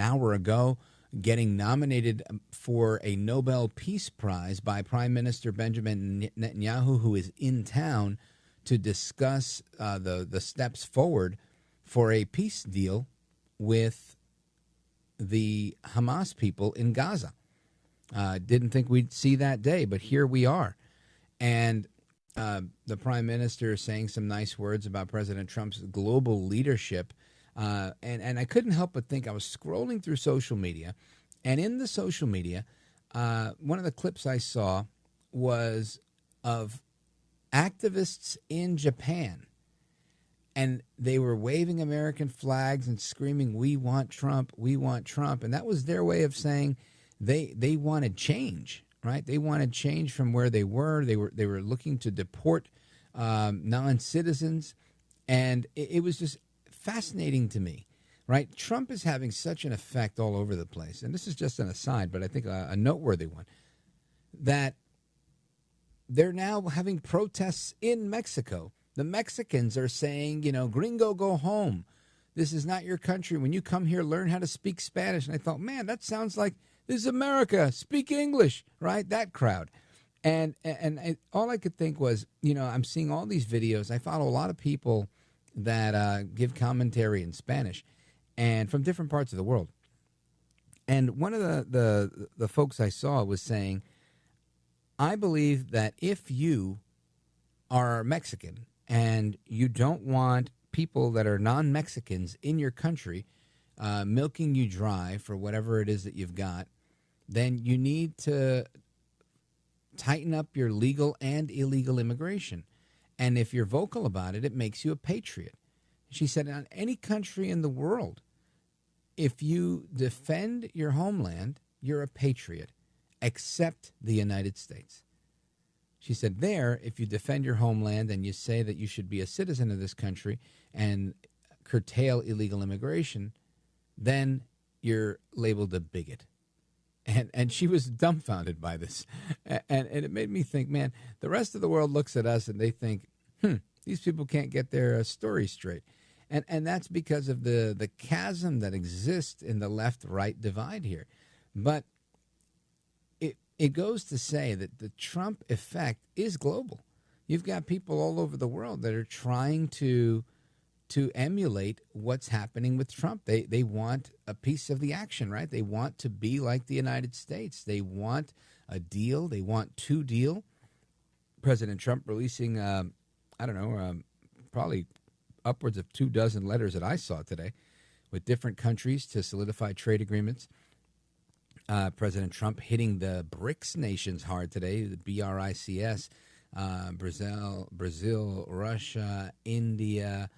S2: hour ago getting nominated for a Nobel Peace Prize by Prime Minister Benjamin Netanyahu, who is in town to discuss the steps forward for a peace deal with the Hamas people in Gaza. Didn't think we'd see that day, but here we are. And the Prime Minister is saying some nice words about President Trump's global leadership. And I couldn't help but think, I was scrolling through social media, and in the social media, one of the clips I saw was of activists in Japan, and they were waving American flags and screaming, "We want Trump, we want Trump," and that was their way of saying they wanted change, right? They wanted change from where they were. They were looking to deport non-citizens, and it was just fascinating to me, right? Trump is having such an effect all over the place, and this is just an aside, but I think a noteworthy one, that they're now having protests in Mexico. The Mexicans are saying, gringo, go home. This is not your country. When you come here, learn how to speak Spanish. And I thought, man, that sounds like this is America. Speak English, right? That crowd. And all I could think was, I'm seeing all these videos. I follow a lot of people that give commentary in Spanish and from different parts of the world. And one of the folks I saw was saying, I believe that if you are Mexican and you don't want people that are non-Mexicans in your country milking you dry for whatever it is that you've got, then you need to tighten up your legal and illegal immigration. And if you're vocal about it, it makes you a patriot. She said, in any country in the world, if you defend your homeland, you're a patriot, except the United States. She said there, if you defend your homeland and you say that you should be a citizen of this country and curtail illegal immigration, then you're labeled a bigot. And she was dumbfounded by this. And it made me think, man, the rest of the world looks at us and they think, these people can't get their story straight. And that's because of the chasm that exists in the left-right divide here. But it goes to say that the Trump effect is global. You've got people all over the world that are trying to emulate what's happening with Trump. They want a piece of the action, right? They want to be like the United States. They want a deal. They want to deal. President Trump releasing, probably upwards of 24 letters that I saw today with different countries to solidify trade agreements. President Trump hitting the BRICS nations hard today, the BRICS, Brazil, Russia, India,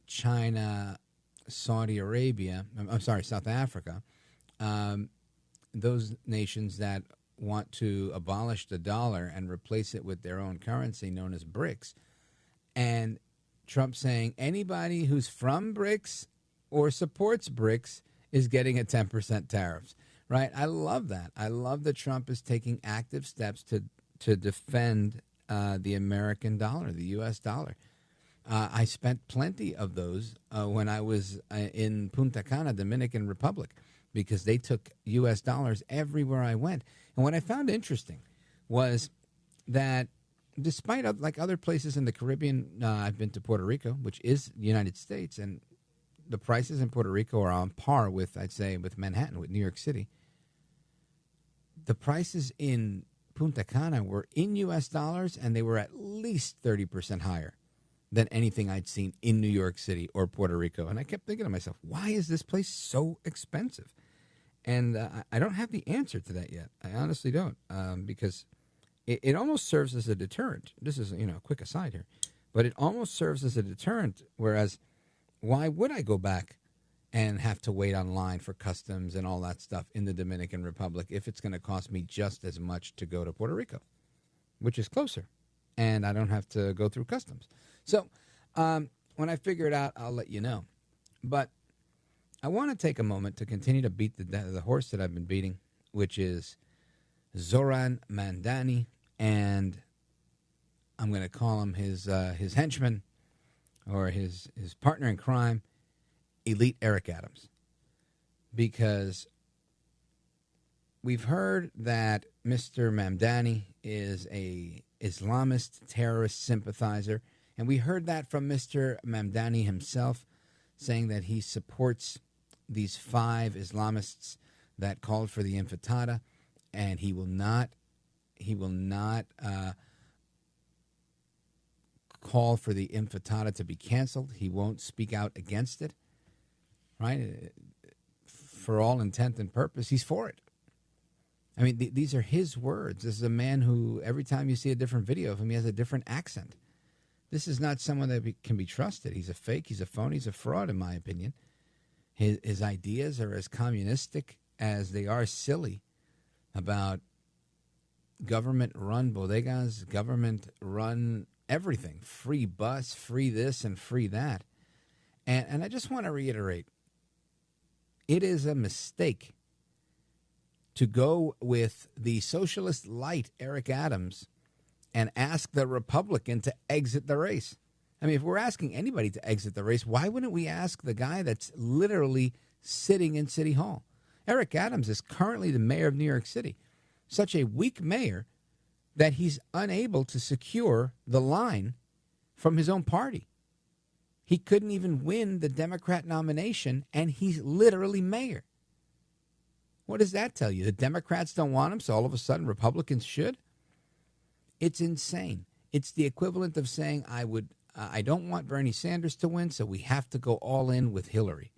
S2: China, Saudi Arabia, South Africa, those nations that want to abolish the dollar and replace it with their own currency known as BRICS. And Trump saying anybody who's from BRICS or supports BRICS is getting a 10% tariffs, right? I love that. I love that Trump is taking active steps to defend the American dollar, the U.S. dollar. I spent plenty of those when I was in Punta Cana, Dominican Republic, because they took U.S. dollars everywhere I went. And what I found interesting was that despite like other places in the Caribbean, I've been to Puerto Rico, which is the United States, and the prices in Puerto Rico are on par with, I'd say, with Manhattan, with New York City. The prices in Punta Cana were in U.S. dollars, and they were at least 30% higher than anything I'd seen in New York City or Puerto Rico. And I kept thinking to myself, why is this place so expensive? And I don't have the answer to that yet. I honestly don't, because it almost serves as a deterrent. This is, a quick aside here. But it almost serves as a deterrent, whereas why would I go back and have to wait online for customs and all that stuff in the Dominican Republic if it's going to cost me just as much to go to Puerto Rico, which is closer, and I don't have to go through customs. So when I figure it out, I'll let you know. But I want to take a moment to continue to beat the horse that I've been beating, which is Zohran Mamdani, and I'm going to call him his henchman or his partner in crime, Elite Eric Adams, because we've heard that Mr. Mamdani is a Islamist terrorist sympathizer, and we heard that from Mr. Mamdani himself, saying that he supports these 5 Islamists that called for the intifada, and he will not call for the intifada to be canceled. He won't speak out against it, right? For all intent and purpose, he's for it. I mean, these are his words. This is a man who, every time you see a different video of him, he has a different accent. This is not someone that can be trusted. He's a fake, he's a phony, he's a fraud, in my opinion. His ideas are as communistic as they are silly about government-run bodegas, government-run everything, free bus, free this and free that. And I just want to reiterate, it is a mistake to go with the socialist light Eric Adams and ask the Republican to exit the race. I mean, if we're asking anybody to exit the race, why wouldn't we ask the guy that's literally sitting in City Hall? Eric Adams is currently the mayor of New York City. Such a weak mayor that he's unable to secure the line from his own party. He couldn't even win the Democrat nomination, and he's literally mayor. What does that tell you? The Democrats don't want him, so all of a sudden Republicans should? It's insane. It's the equivalent of saying I don't want Bernie Sanders to win, so we have to go all in with Hillary.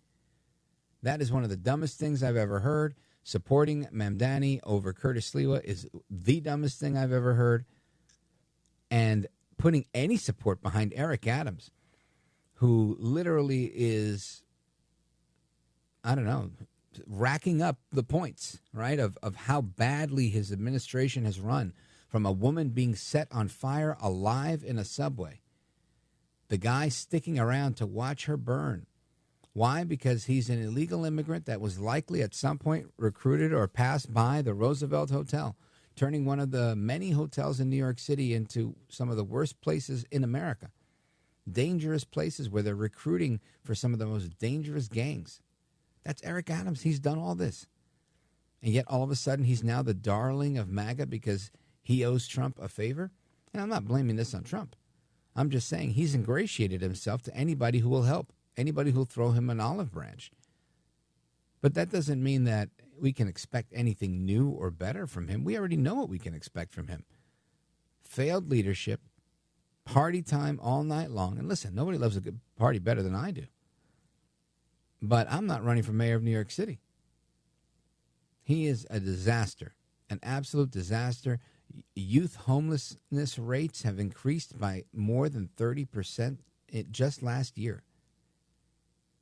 S2: That is one of the dumbest things I've ever heard. Supporting Mamdani over Curtis Sliwa is the dumbest thing I've ever heard. And putting any support behind Eric Adams, who literally is, I don't know, racking up the points, right, of how badly his administration has run, from a woman being set on fire alive in a subway, the guy sticking around to watch her burn. Why? Because he's an illegal immigrant that was likely at some point recruited or passed by the Roosevelt Hotel, turning one of the many hotels in New York City into some of the worst places in America. Dangerous places where they're recruiting for some of the most dangerous gangs. That's Eric Adams. He's done all this. And yet all of a sudden he's now the darling of MAGA because he owes Trump a favor. And I'm not blaming this on Trump. I'm just saying he's ingratiated himself to anybody who will help, anybody who will throw him an olive branch. But that doesn't mean that we can expect anything new or better from him. We already know what we can expect from him. Failed leadership, party time all night long. And listen, nobody loves a good party better than I do. But I'm not running for mayor of New York City. He is a disaster, an absolute disaster. Youth homelessness rates have increased by more than 30% just last year.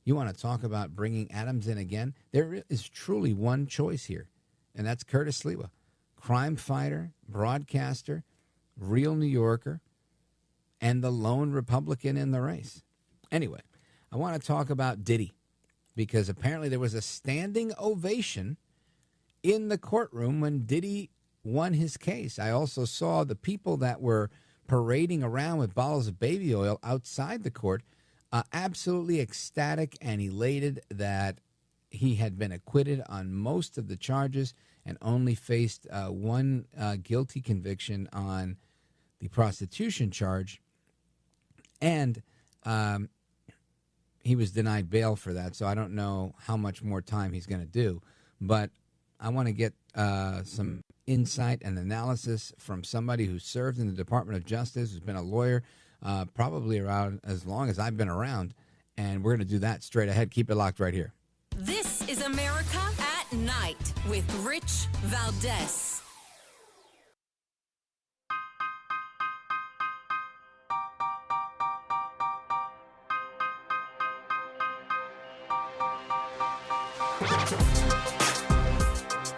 S2: You want to talk about bringing Adams in again? There is truly one choice here, and that's Curtis Sliwa, crime fighter, broadcaster, real New Yorker, and the lone Republican in the race. Anyway, I want to talk about Diddy. because apparently there was a standing ovation in the courtroom when Diddy won his case. I also saw the people that were parading around with bottles of baby oil outside the court, absolutely ecstatic and elated that he had been acquitted on most of the charges and only faced one guilty conviction on the prostitution charge. And he was denied bail for that, so I don't know how much more time he's going to do. But I want to get some insight and analysis from somebody who served in the Department of Justice, who's been a lawyer probably around as long as I've been around. And we're going to do that straight ahead. Keep it locked right here.
S1: This is America at Night with Rich Valdez.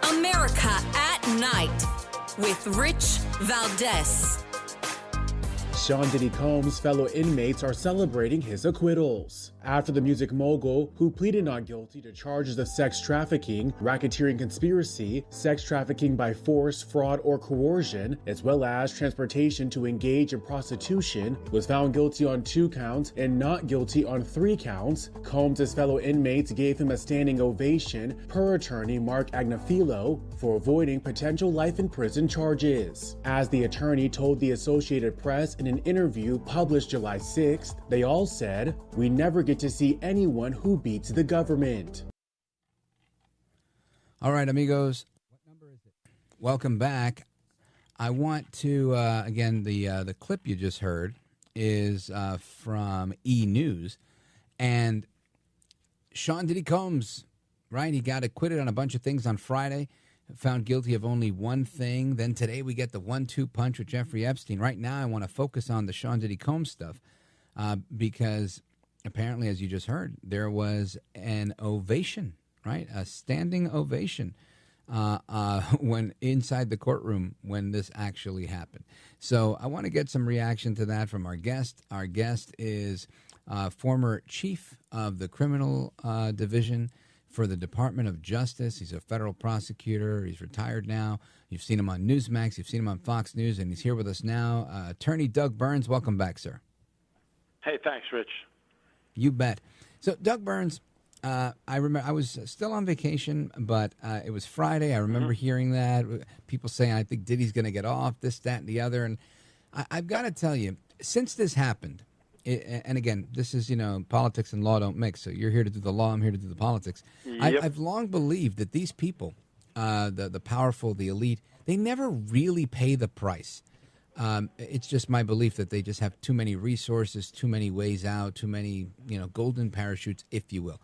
S1: America at Night with Rich Valdez.
S19: Sean Diddy Combs' fellow inmates are celebrating his acquittals after the music mogul, who pleaded not guilty to charges of sex trafficking, racketeering conspiracy, sex trafficking by force, fraud, or coercion, as well as transportation to engage in prostitution, was found guilty on 2 counts and not guilty on 3 counts. Combs' fellow inmates gave him a standing ovation, per attorney Mark Agnafilo, for avoiding potential life in prison charges. As the attorney told the Associated Press in an interview published July 6th, they all said, "We never get to see anyone who beats the government."
S2: All right, amigos. What number is it? Welcome back. I want to, again, the clip you just heard is from E! News. And Sean Diddy Combs, right, he got acquitted on a bunch of things on Friday, found guilty of only one thing. Then today we get the 1-2 punch with Jeffrey Epstein. Right now I want to focus on the Sean Diddy Combs stuff because apparently, as you just heard, there was an ovation, right? A standing ovation when inside the courtroom when this actually happened. So I want to get some reaction to that from our guest. Our guest is former chief of the criminal division for the Department of Justice. He's a federal prosecutor. He's retired now. You've seen him on Newsmax. You've seen him on Fox News, and he's here with us now. Attorney Doug Burns, welcome back, sir.
S20: Hey, thanks, Rich.
S2: You bet. So, Doug Burns, I remember I was still on vacation, but it was Friday. I remember hearing that. People saying, I think Diddy's going to get off, this, that, and the other. And I've got to tell you, since this happened, and again, this is, politics and law don't mix. So you're here to do the law. I'm here to do the politics.
S20: Yep.
S2: I've long believed that these people, the powerful, the elite, they never really pay the price. It's just my belief that they just have too many resources, too many ways out, too many, golden parachutes, if you will.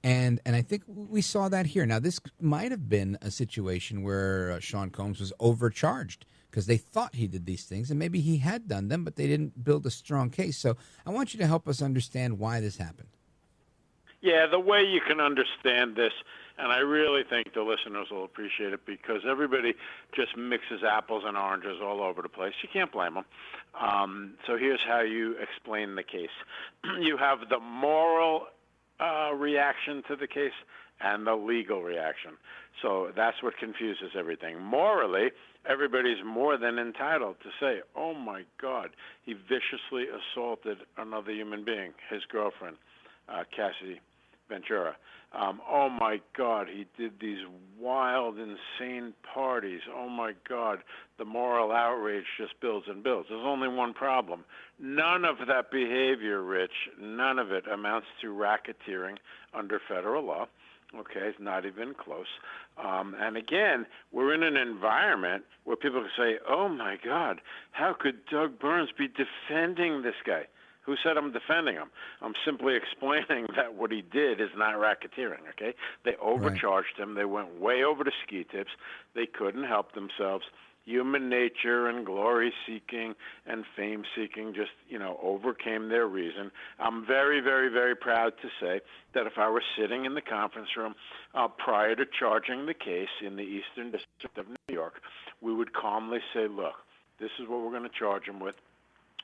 S2: And I think we saw that here. Now, this might have been a situation where Sean Combs was overcharged because they thought he did these things, and maybe he had done them, but they didn't build a strong case. So I want you to help us understand why this happened.
S20: Yeah, the way you can understand this, and I really think the listeners will appreciate it because everybody just mixes apples and oranges all over the place. You can't blame them. So here's how you explain the case. You have the moral reaction to the case and the legal reaction. So that's what confuses everything. Morally, everybody's more than entitled to say, oh, my God, he viciously assaulted another human being, his girlfriend, Cassidy Ventura. Oh, my God, he did these wild, insane parties. Oh, my God, the moral outrage just builds and builds. There's only one problem. None of that behavior, Rich, none of it amounts to racketeering under federal law. Okay, it's not even close. And again, we're in an environment where people can say, oh, my God, how could Doug Burns be defending this guy? Who said I'm defending him? I'm simply explaining that what he did is not racketeering, okay? They overcharged him. They went way over the ski tips. They couldn't help themselves. Human nature and glory-seeking and fame-seeking just, overcame their reason. I'm very, very, very proud to say that if I were sitting in the conference room prior to charging the case in the Eastern District of New York, we would calmly say, look, this is what we're going to charge him with.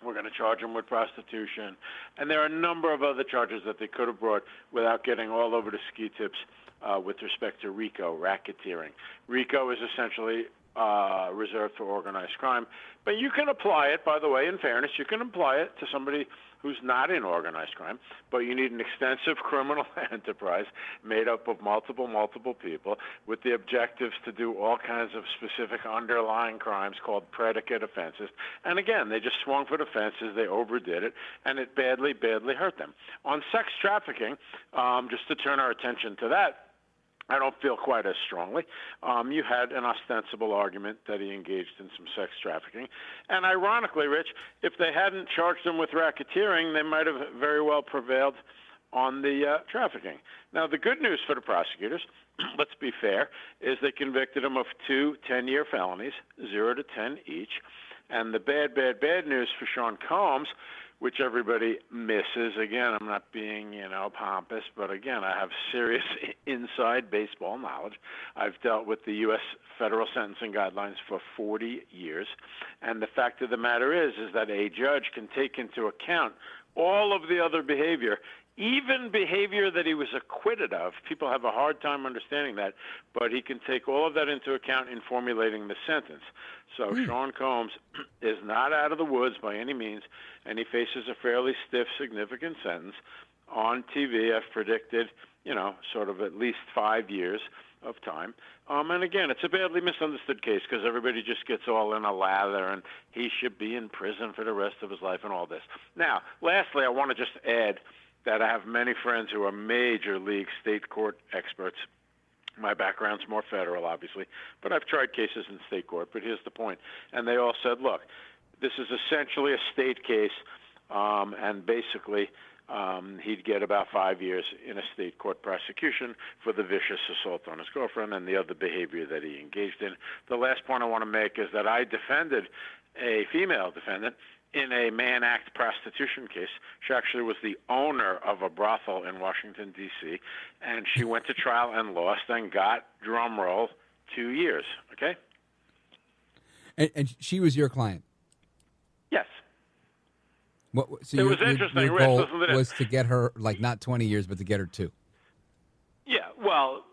S20: We're going to charge him with prostitution. And there are a number of other charges that they could have brought without getting all over the ski tips with respect to RICO, racketeering. RICO is essentially reserved for organized crime. But you can apply it, by the way, in fairness, you can apply it to somebody who's not in organized crime, but you need an extensive criminal enterprise made up of multiple people with the objectives to do all kinds of specific underlying crimes called predicate offenses. And again, they just swung for the fences, they overdid it, and it badly hurt them. On sex trafficking, just to turn our attention to that, I don't feel quite as strongly. You had an ostensible argument that he engaged in some sex trafficking. And ironically, Rich, if they hadn't charged him with racketeering, they might have very well prevailed on the trafficking. Now, the good news for the prosecutors, let's be fair, is they convicted him of 2 10-year felonies, 0 to 10 each. And the bad news for Sean Combs, which everybody misses. Again, I'm not being, pompous, but again, I have serious inside baseball knowledge. I've dealt with the U.S. federal sentencing guidelines for 40 years, and the fact of the matter is that a judge can take into account all of the other behavior, even behavior that he was acquitted of. People have a hard time understanding that, but he can take all of that into account in formulating the sentence. So Sean Combs is not out of the woods by any means, and he faces a fairly stiff, significant sentence. On TV, I've predicted, sort of at least 5 years of time. And again, it's a badly misunderstood case because everybody just gets all in a lather and he should be in prison for the rest of his life and all this. Now, lastly, I want to just add that I have many friends who are major league state court experts. My background's more federal, obviously, but I've tried cases in state court. But here's the point. And they all said, look, this is essentially a state case, and basically he'd get about 5 years in a state court prosecution for the vicious assault on his girlfriend and the other behavior that he engaged in. The last point I want to make is that I defended a female defendant in a Mann Act prostitution case. She actually was the owner of a brothel in Washington, D.C., and she went to trial and lost and got, drum roll, 2 years, okay?
S2: And she was your client?
S20: Yes.
S2: So
S20: it was interesting,
S2: your
S20: Rich,
S2: goal
S20: listen to this.
S2: was to get her, not 20 years, but to get her 2.
S20: Yeah, well,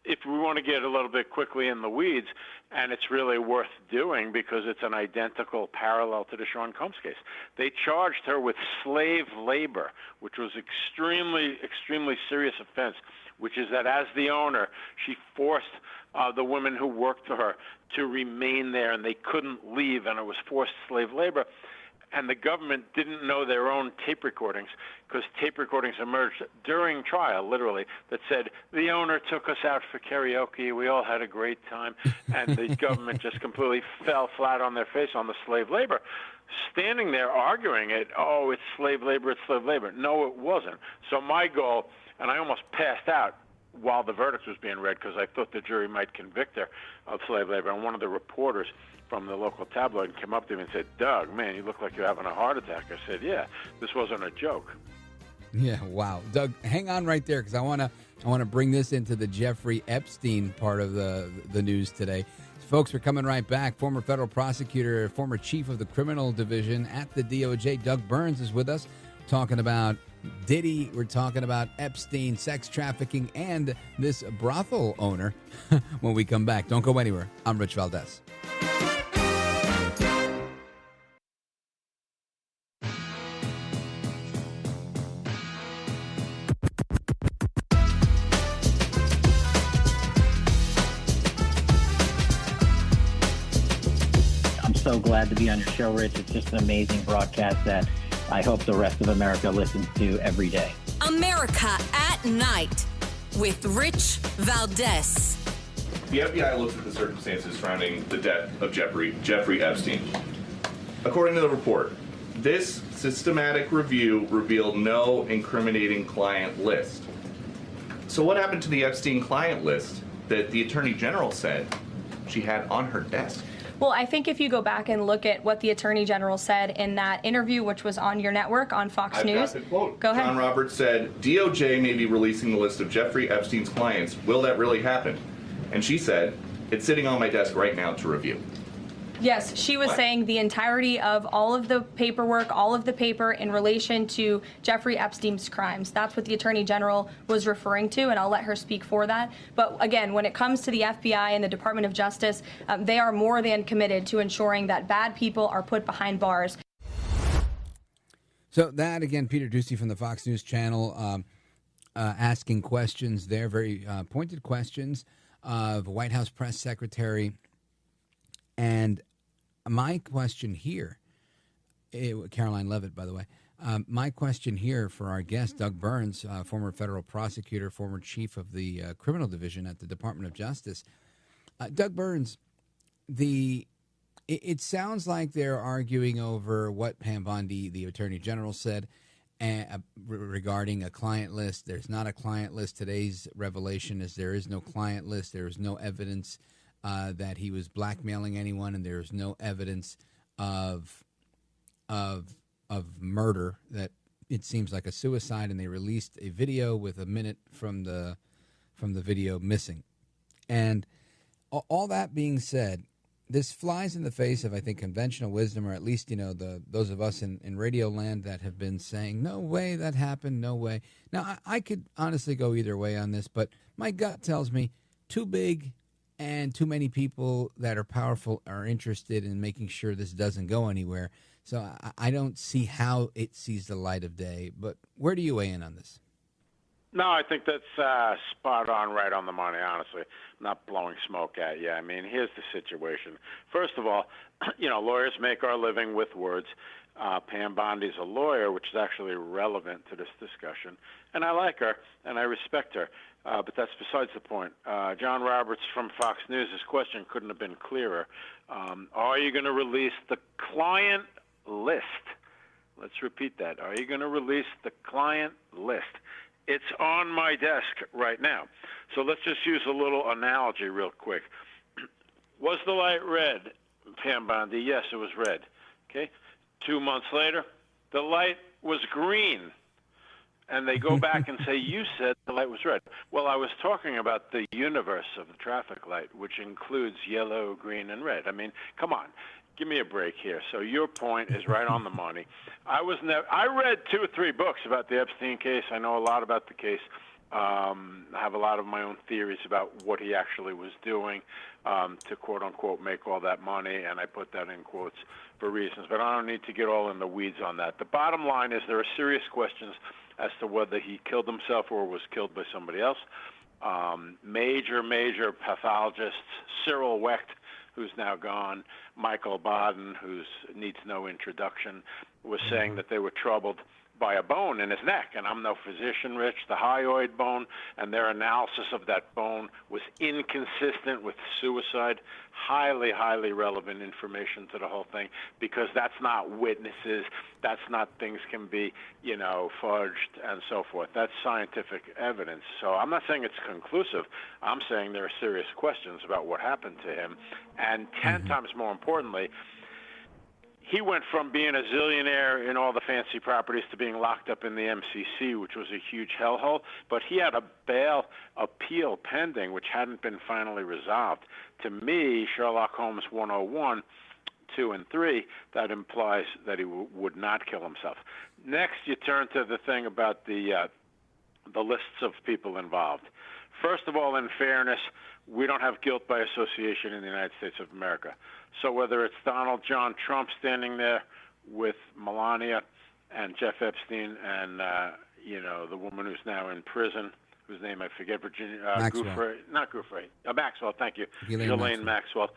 S20: if we want to get a little bit quickly in the weeds, and it's really worth doing because it's an identical parallel to the Sean Combs case. They charged her with slave labor, which was extremely serious offense, which is that as the owner, she forced the women who worked for her to remain there, and they couldn't leave, and it was forced slave labor. And the government didn't know their own tape recordings because tape recordings emerged during trial, literally, that said, the owner took us out for karaoke, we all had a great time, and the government just completely fell flat on their face on the slave labor. Standing there arguing it, oh, it's slave labor, it's slave labor. No, it wasn't. So my goal, and I almost passed out while the verdict was being read because I thought the jury might convict her of slave labor, and one of the reporters from the local tabloid came up to me and said, Doug, man, you look like you're having a heart attack. I said, yeah, this wasn't a joke.
S2: Yeah, wow. Doug, hang on right there because I want to bring this into the Jeffrey Epstein part of the news today. Folks, we're coming right back. Former federal prosecutor, former chief of the criminal division at the DOJ, Doug Burns, is with us talking about Diddy. We're talking about Epstein, sex trafficking, and this brothel owner when we come back. Don't go anywhere. I'm Rich Valdez.
S21: So glad to be on your show, Rich. It's just an amazing broadcast that I hope the rest of America listens to every day.
S1: America at Night with Rich Valdez.
S22: The FBI looked at the circumstances surrounding the death of Jeffrey Epstein. According to the report, this systematic review revealed no incriminating client list. So what happened to the Epstein client list that the Attorney General said she had on her desk?
S23: Well, I think if you go back and look at what the Attorney General said in that interview, which was on your network on Fox News.
S22: Got the quote.
S23: Go ahead.
S22: John Roberts said, DOJ may be releasing the list of Jeffrey Epstein's clients. Will that really happen? And she said, it's sitting on my desk right now to review.
S23: Yes, she was saying the entirety of all of the paperwork, all of the paper in relation to Jeffrey Epstein's crimes. That's what the Attorney General was referring to, and I'll let her speak for that. But again, when it comes to the FBI and the Department of Justice, they are more than committed to ensuring that bad people are put behind bars.
S2: So that, again, Peter Doocy from the Fox News Channel asking questions there, very pointed questions of White House Press Secretary. And my question here, Caroline Levitt, by the way, my question here for our guest, Doug Burns, former federal prosecutor, former chief of the criminal division at the Department of Justice. Doug Burns, it sounds like they're arguing over what Pam Bondi, the Attorney General, said regarding a client list. There's not a client list. Today's revelation is there is no client list. There is no evidence that he was blackmailing anyone, and there is no evidence of murder. That it seems like a suicide, and they released a video with a minute from the video missing. And all that being said, this flies in the face of, I think, conventional wisdom, or at least, those of us in radio land that have been saying, no way that happened, no way. Now, I could honestly go either way on this, but my gut tells me too big and too many people that are powerful are interested in making sure this doesn't go anywhere. So I don't see how it sees the light of day. But where do you weigh in on this?
S20: No, I think that's spot on, right on the money, honestly. I'm not blowing smoke at you. I mean, here's the situation. First of all, lawyers make our living with words. Pam Bondi's a lawyer, which is actually relevant to this discussion. And I like her, and I respect her. But that's besides the point. John Roberts from Fox News, his question couldn't have been clearer. Are you going to release the client list? Let's repeat that. Are you going to release the client list? It's on my desk right now. So let's just use a little analogy real quick. Was the light red, Pam Bondi? Yes, it was red. Okay. 2 months later, the light was green. And they go back and say, you said the light was red. Well, I was talking about the universe of the traffic light, which includes yellow, green, and red. I mean, come on. Give me a break here. So your point is right on the money. I read 2 or 3 books about the Epstein case. I know a lot about the case. I have a lot of my own theories about what he actually was doing to, quote unquote, make all that money. And I put that in quotes for reasons. But I don't need to get all in the weeds on that. The bottom line is there are serious questions as to whether he killed himself or was killed by somebody else. Major pathologists, Cyril Wecht, who's now gone, Michael Baden, who needs no introduction, was saying that they were troubled by a bone in his neck. And I'm no physician, Rich, the hyoid bone, and their analysis of that bone was inconsistent with suicide. Highly relevant information to the whole thing, because that's not witnesses. That's not things can be, fudged and so forth. That's scientific evidence. So I'm not saying it's conclusive. I'm saying there are serious questions about what happened to him. And 10 times more importantly, he went from being a zillionaire in all the fancy properties to being locked up in the MCC, which was a huge hellhole. But he had a bail appeal pending, which hadn't been finally resolved. To me, Sherlock Holmes 101, 2, and 3, that implies that he would not kill himself. Next, you turn to the thing about the lists of people involved. First of all, in fairness, we don't have guilt by association in the United States of America. So whether it's Donald John Trump standing there with Melania and Jeff Epstein and, the woman who's now in prison, whose name I forget,
S2: Maxwell.
S20: Maxwell, thank you.
S2: Ghislaine
S20: Maxwell.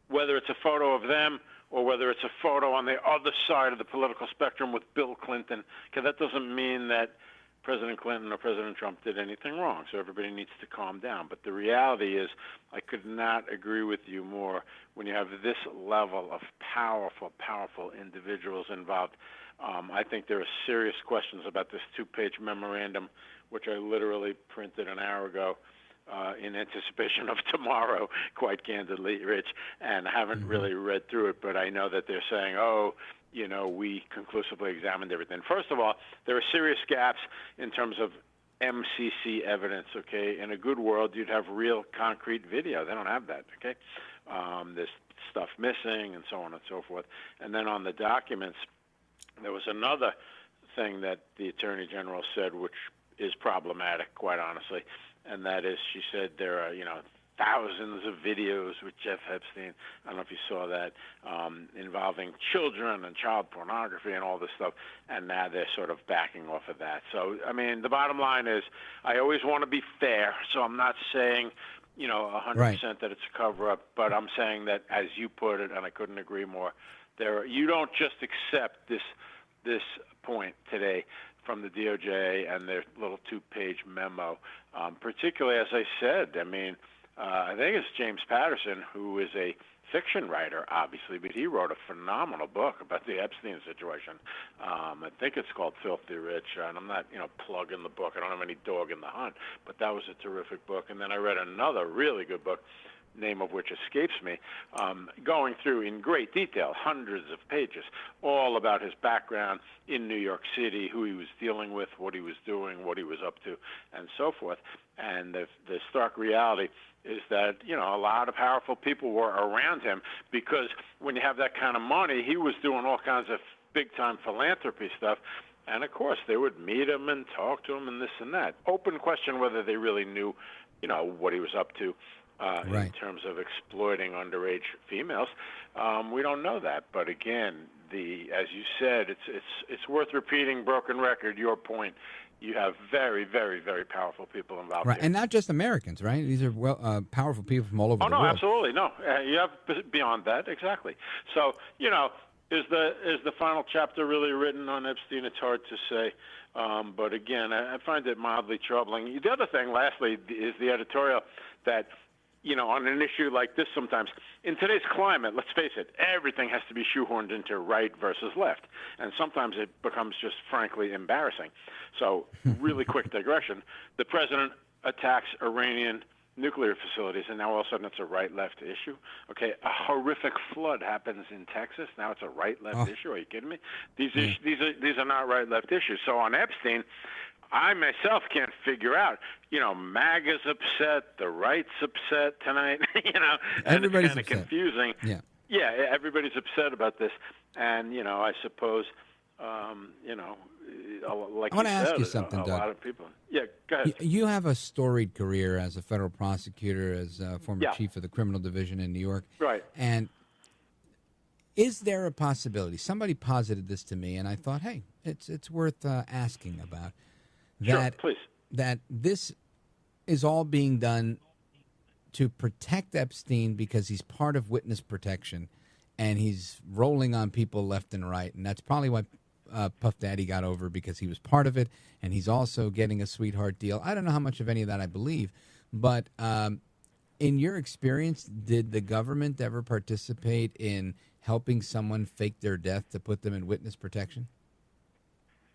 S20: Whether it's a photo of them or whether it's a photo on the other side of the political spectrum with Bill Clinton, because that doesn't mean that President Clinton or President Trump did anything wrong, so everybody needs to calm down. But the reality is, I could not agree with you more. When you have this level of powerful individuals involved, I think there are serious questions about this 2-page memorandum, which I literally printed an hour ago in anticipation of tomorrow, quite candidly, Rich, and haven't really read through it, but I know that they're saying, we conclusively examined everything. First of all, there are serious gaps in terms of MCC evidence, okay? In a good world, you'd have real concrete video. They don't have that, okay? There's stuff missing and so on and so forth. And then on the documents, there was another thing that the Attorney General said, which is problematic, quite honestly, and that is she said there are, thousands of videos with Jeff Epstein. I don't know if you saw that, involving children and child pornography and all this stuff, and now they're sort of backing off of that. So, I mean, the bottom line is I always want to be fair, so I'm not saying, 100% that it's a cover-up, but I'm saying that, as you put it, and I couldn't agree more, you don't just accept this point today from the DOJ and their little 2-page memo, particularly, as I said, I mean, I think it's James Patterson, who is a fiction writer, obviously, but he wrote a phenomenal book about the Epstein situation. I think it's called Filthy Rich, and I'm not, plugging the book. I don't have any dog in the hunt, but that was a terrific book. And then I read another really good book, name of which escapes me, going through in great detail, hundreds of pages, all about his background in New York City, who he was dealing with, what he was doing, what he was up to, and so forth. And the stark reality is that, a lot of powerful people were around him, because when you have that kind of money, he was doing all kinds of big-time philanthropy stuff. And, of course, they would meet him and talk to him and this and that. Open question whether they really knew, what he was up to. In terms of exploiting underage females, we don't know that. But again, as you said, it's worth repeating. Broken record. Your point. You have very, very, very powerful people involved.
S2: Right,
S20: here.
S2: and not just Americans, right? These are powerful people from all over the world.
S20: Oh no, absolutely no. You have beyond that, exactly. So is the final chapter really written on Epstein? It's hard to say. But again, I find it mildly troubling. The other thing, lastly, is the editorial that, on an issue like this sometimes, in today's climate, let's face it, everything has to be shoehorned into right versus left. And sometimes it becomes just frankly embarrassing. So, really quick digression. The president attacks Iranian nuclear facilities, and now all of a sudden it's a right-left issue. Okay, a horrific flood happens in Texas. Now it's a right-left issue. Are you kidding me? These are not right-left issues. So on Epstein, I myself can't figure out, MAGA's upset, the right's upset tonight, and
S2: Everybody's
S20: it's kind of
S2: upset.
S20: confusing. Yeah, everybody's upset about this. And, I suppose, like
S2: I want
S20: you
S2: to ask
S20: said,
S2: you something,
S20: a
S2: Doug.
S20: lot of people. Yeah, go ahead.
S2: You have a storied career as a federal prosecutor, as a former
S20: Yeah.
S2: chief of the criminal division in New York.
S20: Right.
S2: And is there a possibility? Somebody posited this to me, and I thought, hey, it's worth asking about.
S20: Sure, please.
S2: That this is all being done to protect Epstein because he's part of witness protection, and he's rolling on people left and right, and that's probably why Puff Daddy got over, because he was part of it, and he's also getting a sweetheart deal. I don't know how much of any of that I believe, but in your experience, did the government ever participate in helping someone fake their death to put them in witness protection?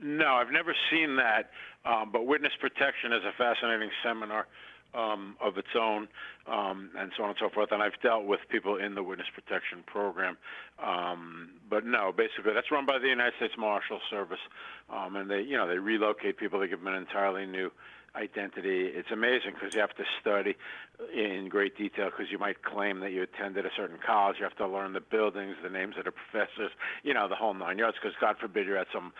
S20: No, I've never seen that, but witness protection is a fascinating seminar of its own, and so on and so forth. And I've dealt with people in the witness protection program, but no, basically that's run by the United States Marshal Service, and they relocate people. They give them an entirely new identity. It's amazing because you have to study in great detail, because you might claim that you attended a certain college. You have to learn the buildings, the names of the professors, the whole 9 yards, because God forbid you're at some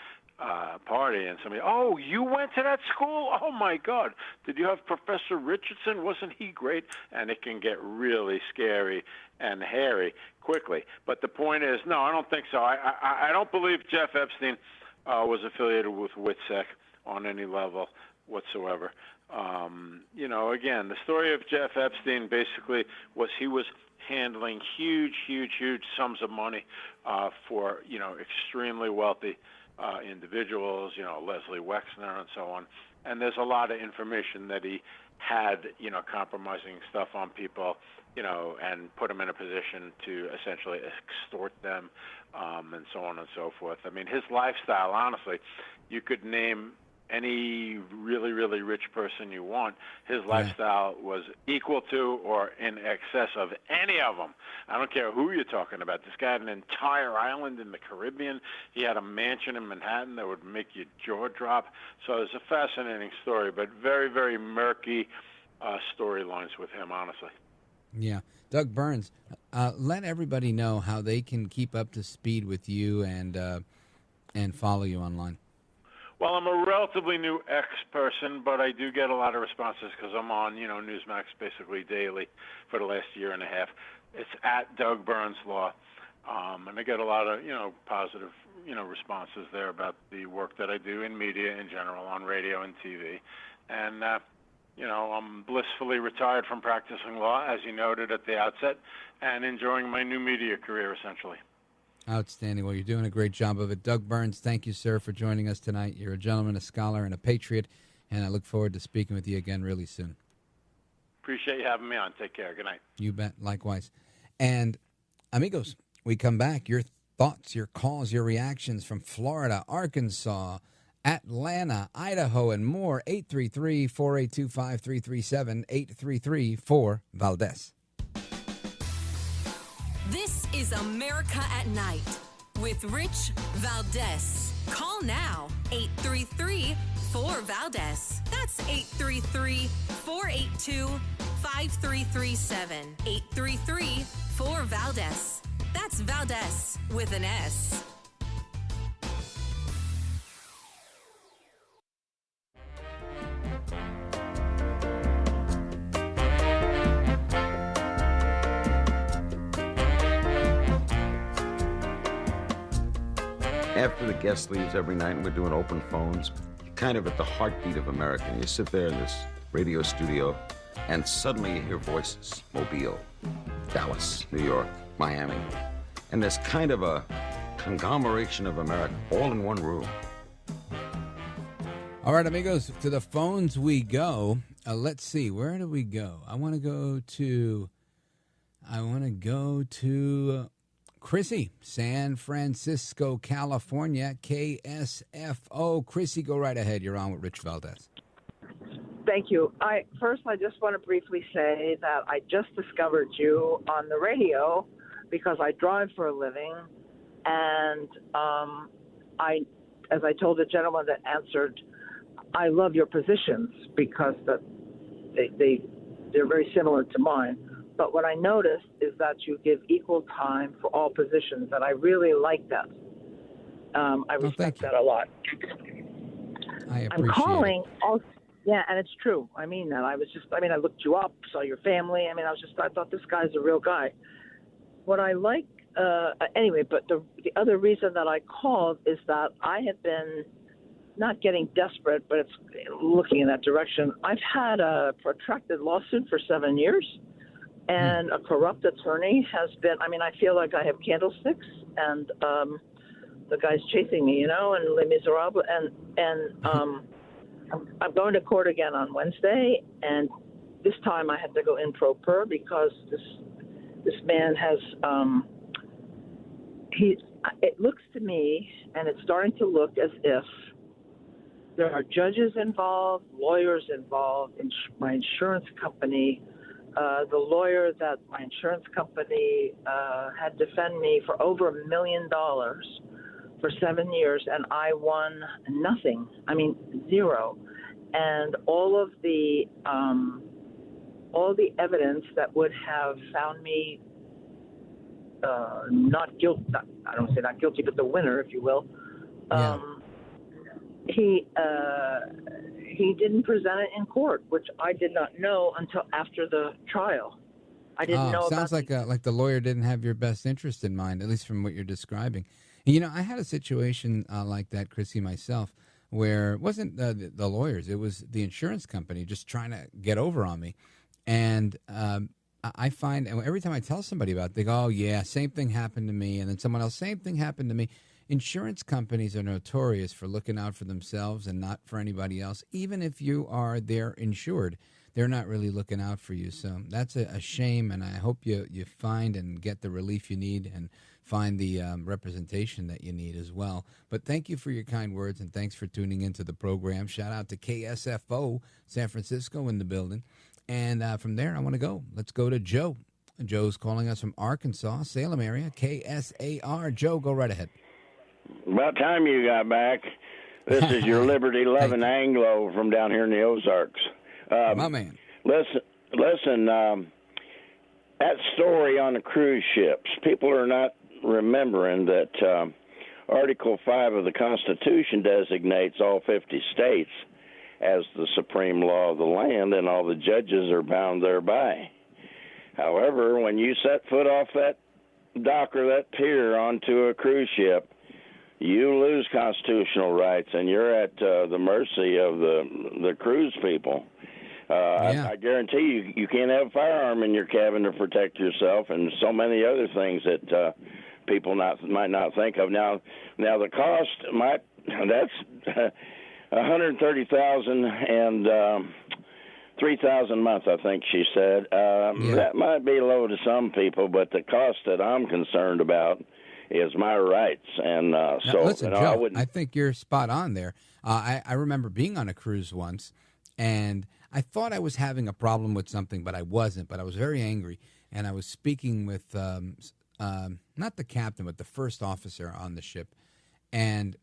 S20: party and somebody, oh, you went to that school? Oh, my God. Did you have Professor Richardson? Wasn't he great? And it can get really scary and hairy quickly. But the point is, no, I don't think so. I don't believe Jeff Epstein was affiliated with WITSEC on any level whatsoever. Again, the story of Jeff Epstein basically was he was handling huge sums of money for, extremely wealthy individuals, Leslie Wexner and so on. And there's a lot of information that he had, compromising stuff on people, and put them in a position to essentially extort them, and so on and so forth. I mean, his lifestyle, honestly, you could name any really, really rich person you want. His lifestyle was equal to or in excess of any of them. I don't care who you're talking about. This guy had an entire island in the Caribbean. He had a mansion in Manhattan that would make your jaw drop. So it's a fascinating story, but very, very murky storylines with him, honestly.
S2: Yeah. Doug Burns, let everybody know how they can keep up to speed with you and follow you online.
S20: Well, I'm a relatively new X person, but I do get a lot of responses because I'm on, Newsmax basically daily for the last year and a half. It's at Doug Burns Law, and I get a lot of, positive, responses there about the work that I do in media in general, on radio and TV. And, I'm blissfully retired from practicing law, as you noted at the outset, and enjoying my new media career, essentially.
S2: Outstanding. Well, you're doing a great job of it. Doug Burns, thank you, sir, for joining us tonight. You're a gentleman, a scholar, and a patriot, and I look forward to speaking with you again really soon.
S20: Appreciate you having me on. Take care. Good night.
S2: You bet. Likewise. And, amigos, we come back. Your thoughts, your calls, your reactions from Florida, Arkansas, Atlanta, Idaho, and more. 833-482-5337, 833-4-VALDEZ.
S1: This is America at Night with Rich Valdez. Call now, 833-4-VALDEZ. That's 833-482-5337. 833-4-VALDEZ. That's Valdez with an S.
S3: After the guest leaves every night and we're doing open phones, you're kind of at the heartbeat of America. And you sit there in this radio studio and suddenly you hear voices. Mobile, Dallas, New York, Miami. And there's kind of a conglomeration of America all in one room.
S2: All right, amigos, to the phones we go. Let's see, where do we go? I want to go to Chrissy, San Francisco, California, KSFO. Chrissy, go right ahead. You're on with Rich Valdez.
S7: Thank you. First, I just want to briefly say that I just discovered you on the radio because I drive for a living, and as I told the gentleman that answered, I love your positions because they're very similar to mine. But what I noticed is that you give equal time for all positions, and I really like that. I respect that a lot. I'm calling also, yeah, and it's true. I mean that. I looked you up, saw your family. I thought this guy's a real guy. What I like, anyway, but the other reason that I called is that I have been not getting desperate, but it's looking in that direction. I've had a protracted lawsuit for 7 years. And a corrupt attorney has been, I feel like I have candlesticks and the guy's chasing me, and Les Miserables. And I'm going to court again on Wednesday. And this time I had to go in pro per because this man has, it looks to me, and it's starting to look as if there are judges involved, lawyers involved, my insurance company. The lawyer that my insurance company had defend me for over $1 million for 7 years, and I won nothing. Zero. And all the evidence that would have found me not guilty. I don't say not guilty, but the winner, if you will. He didn't present it in court, which I did not know until after the trial. I didn't know.
S2: Sounds like the lawyer didn't have your best interest in mind, at least from what you're describing. And, I had a situation like that, Chrissy, myself, where it wasn't the lawyers; it was the insurance company just trying to get over on me. And I find every time I tell somebody about it, they go, "Oh yeah, same thing happened to me," and then someone else, "Same thing happened to me." Insurance companies are notorious for looking out for themselves and not for anybody else. Even if you are their insured, they're not really looking out for you. So that's a shame, and I hope you find and get the relief you need and find the representation that you need as well. But thank you for your kind words, and thanks for tuning into the program. Shout out to KSFO, San Francisco in the building. And from there, I want to go. Let's go to Joe. Joe's calling us from Arkansas, Salem area, KSAR. Joe, go right ahead.
S8: About time you got back. This is your liberty-loving Anglo from down here in the Ozarks.
S2: My man.
S8: Listen. that story on the cruise ships, people are not remembering that Article 5 of the Constitution designates all 50 states as the supreme law of the land, and all the judges are bound thereby. However, when you set foot off that dock or that pier onto a cruise ship, you lose constitutional rights, and you're at the mercy of the cruise people. I guarantee you can't have a firearm in your cabin to protect yourself, and so many other things that people might not think of. Now the cost that's $130,000 and $3,000 a month, I think she said. That might be low to some people, but the cost that I'm concerned about is my rights. And
S2: listen, Joe, I think you're spot on there. I remember being on a cruise once, and I thought I was having a problem with something, but I wasn't. But I was very angry, and I was speaking with not the captain, but the first officer on the ship, and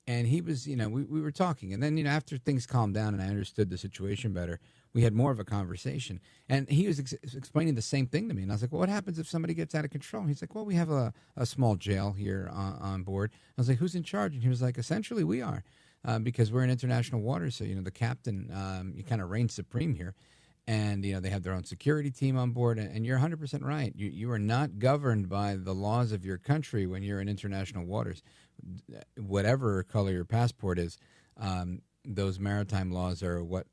S2: he was, we were talking, and then after things calmed down and I understood the situation better, we had more of a conversation, and he was explaining the same thing to me, and I was like, well, what happens if somebody gets out of control? He's like, well, we have a small jail here on board. I was like, who's in charge? And he was like, essentially we are, because we're in international waters, so the captain, you kind of reign supreme here, and they have their own security team on board, and you're 100% right. You are not governed by the laws of your country when you're in international waters. Whatever color your passport is, those maritime laws are what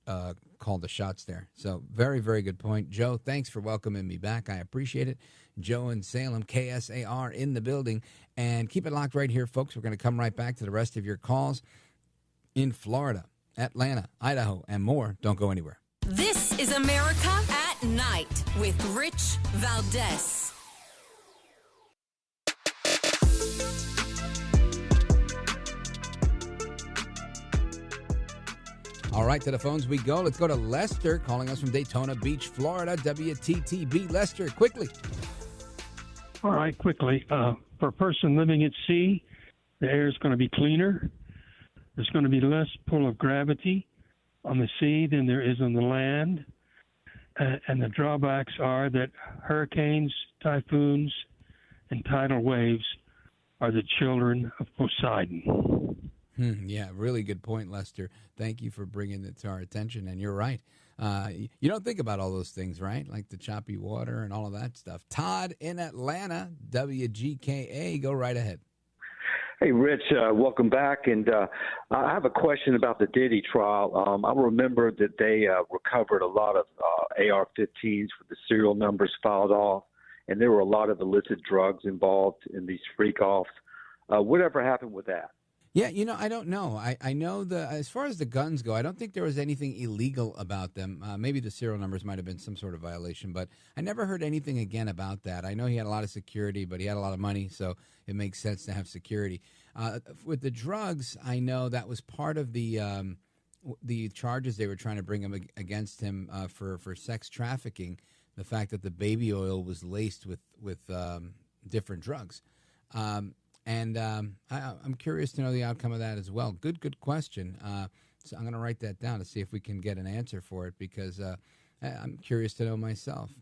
S2: call the shots there. So very, very good point. Joe, thanks for welcoming me back. I appreciate it. Joe in Salem, KSAR in the building. And keep it locked right here, folks. We're going to come right back to the rest of your calls in Florida, Atlanta, Idaho, and more. Don't go anywhere.
S1: This is America at Night with Rich Valdez.
S2: All right, to the phones we go. Let's go to Lester, calling us from Daytona Beach, Florida, WTTB. Lester, quickly.
S10: All right, quickly. For a person living at sea, the air is going to be cleaner. There's going to be less pull of gravity on the sea than there is on the land. And the drawbacks are that hurricanes, typhoons, and tidal waves are the children of Poseidon.
S2: Yeah, really good point, Lester. Thank you for bringing it to our attention. And you're right. You don't think about all those things, right? Like the choppy water and all of that stuff. Todd in Atlanta, WGKA. Go right ahead.
S11: Hey, Rich, welcome back. And I have a question about the Diddy trial. I remember that they recovered a lot of AR-15s with the serial numbers filed off, and there were a lot of illicit drugs involved in these freak-offs. Whatever happened with that?
S2: Yeah, I don't know. I know as far as the guns go, I don't think there was anything illegal about them. Maybe the serial numbers might have been some sort of violation, but I never heard anything again about that. I know he had a lot of security, but he had a lot of money, so it makes sense to have security. With the drugs, I know that was part of the charges they were trying to bring him against him for sex trafficking. The fact that the baby oil was laced with different drugs. And I'm curious to know the outcome of that as well. Good question. So I'm going to write that down to see if we can get an answer for it, because I'm curious to know myself.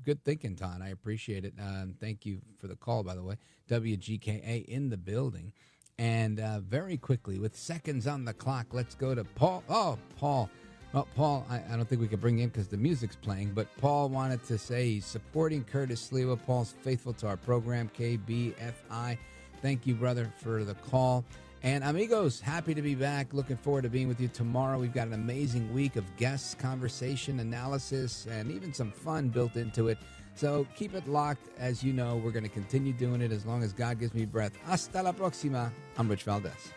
S2: Good thinking, Todd. I appreciate it. Thank you for the call, by the way. WGKA in the building. And very quickly, with seconds on the clock, let's go to Paul. Oh, Paul. Well, Paul, I don't think we can bring him because the music's playing, but Paul wanted to say he's supporting Curtis Sliwa. Paul's faithful to our program, KBFI. Thank you, brother, for the call. And amigos, happy to be back. Looking forward to being with you tomorrow. We've got an amazing week of guests, conversation, analysis, and even some fun built into it. So keep it locked. As you know, we're going to continue doing it as long as God gives me breath. Hasta la próxima. I'm Rich Valdez.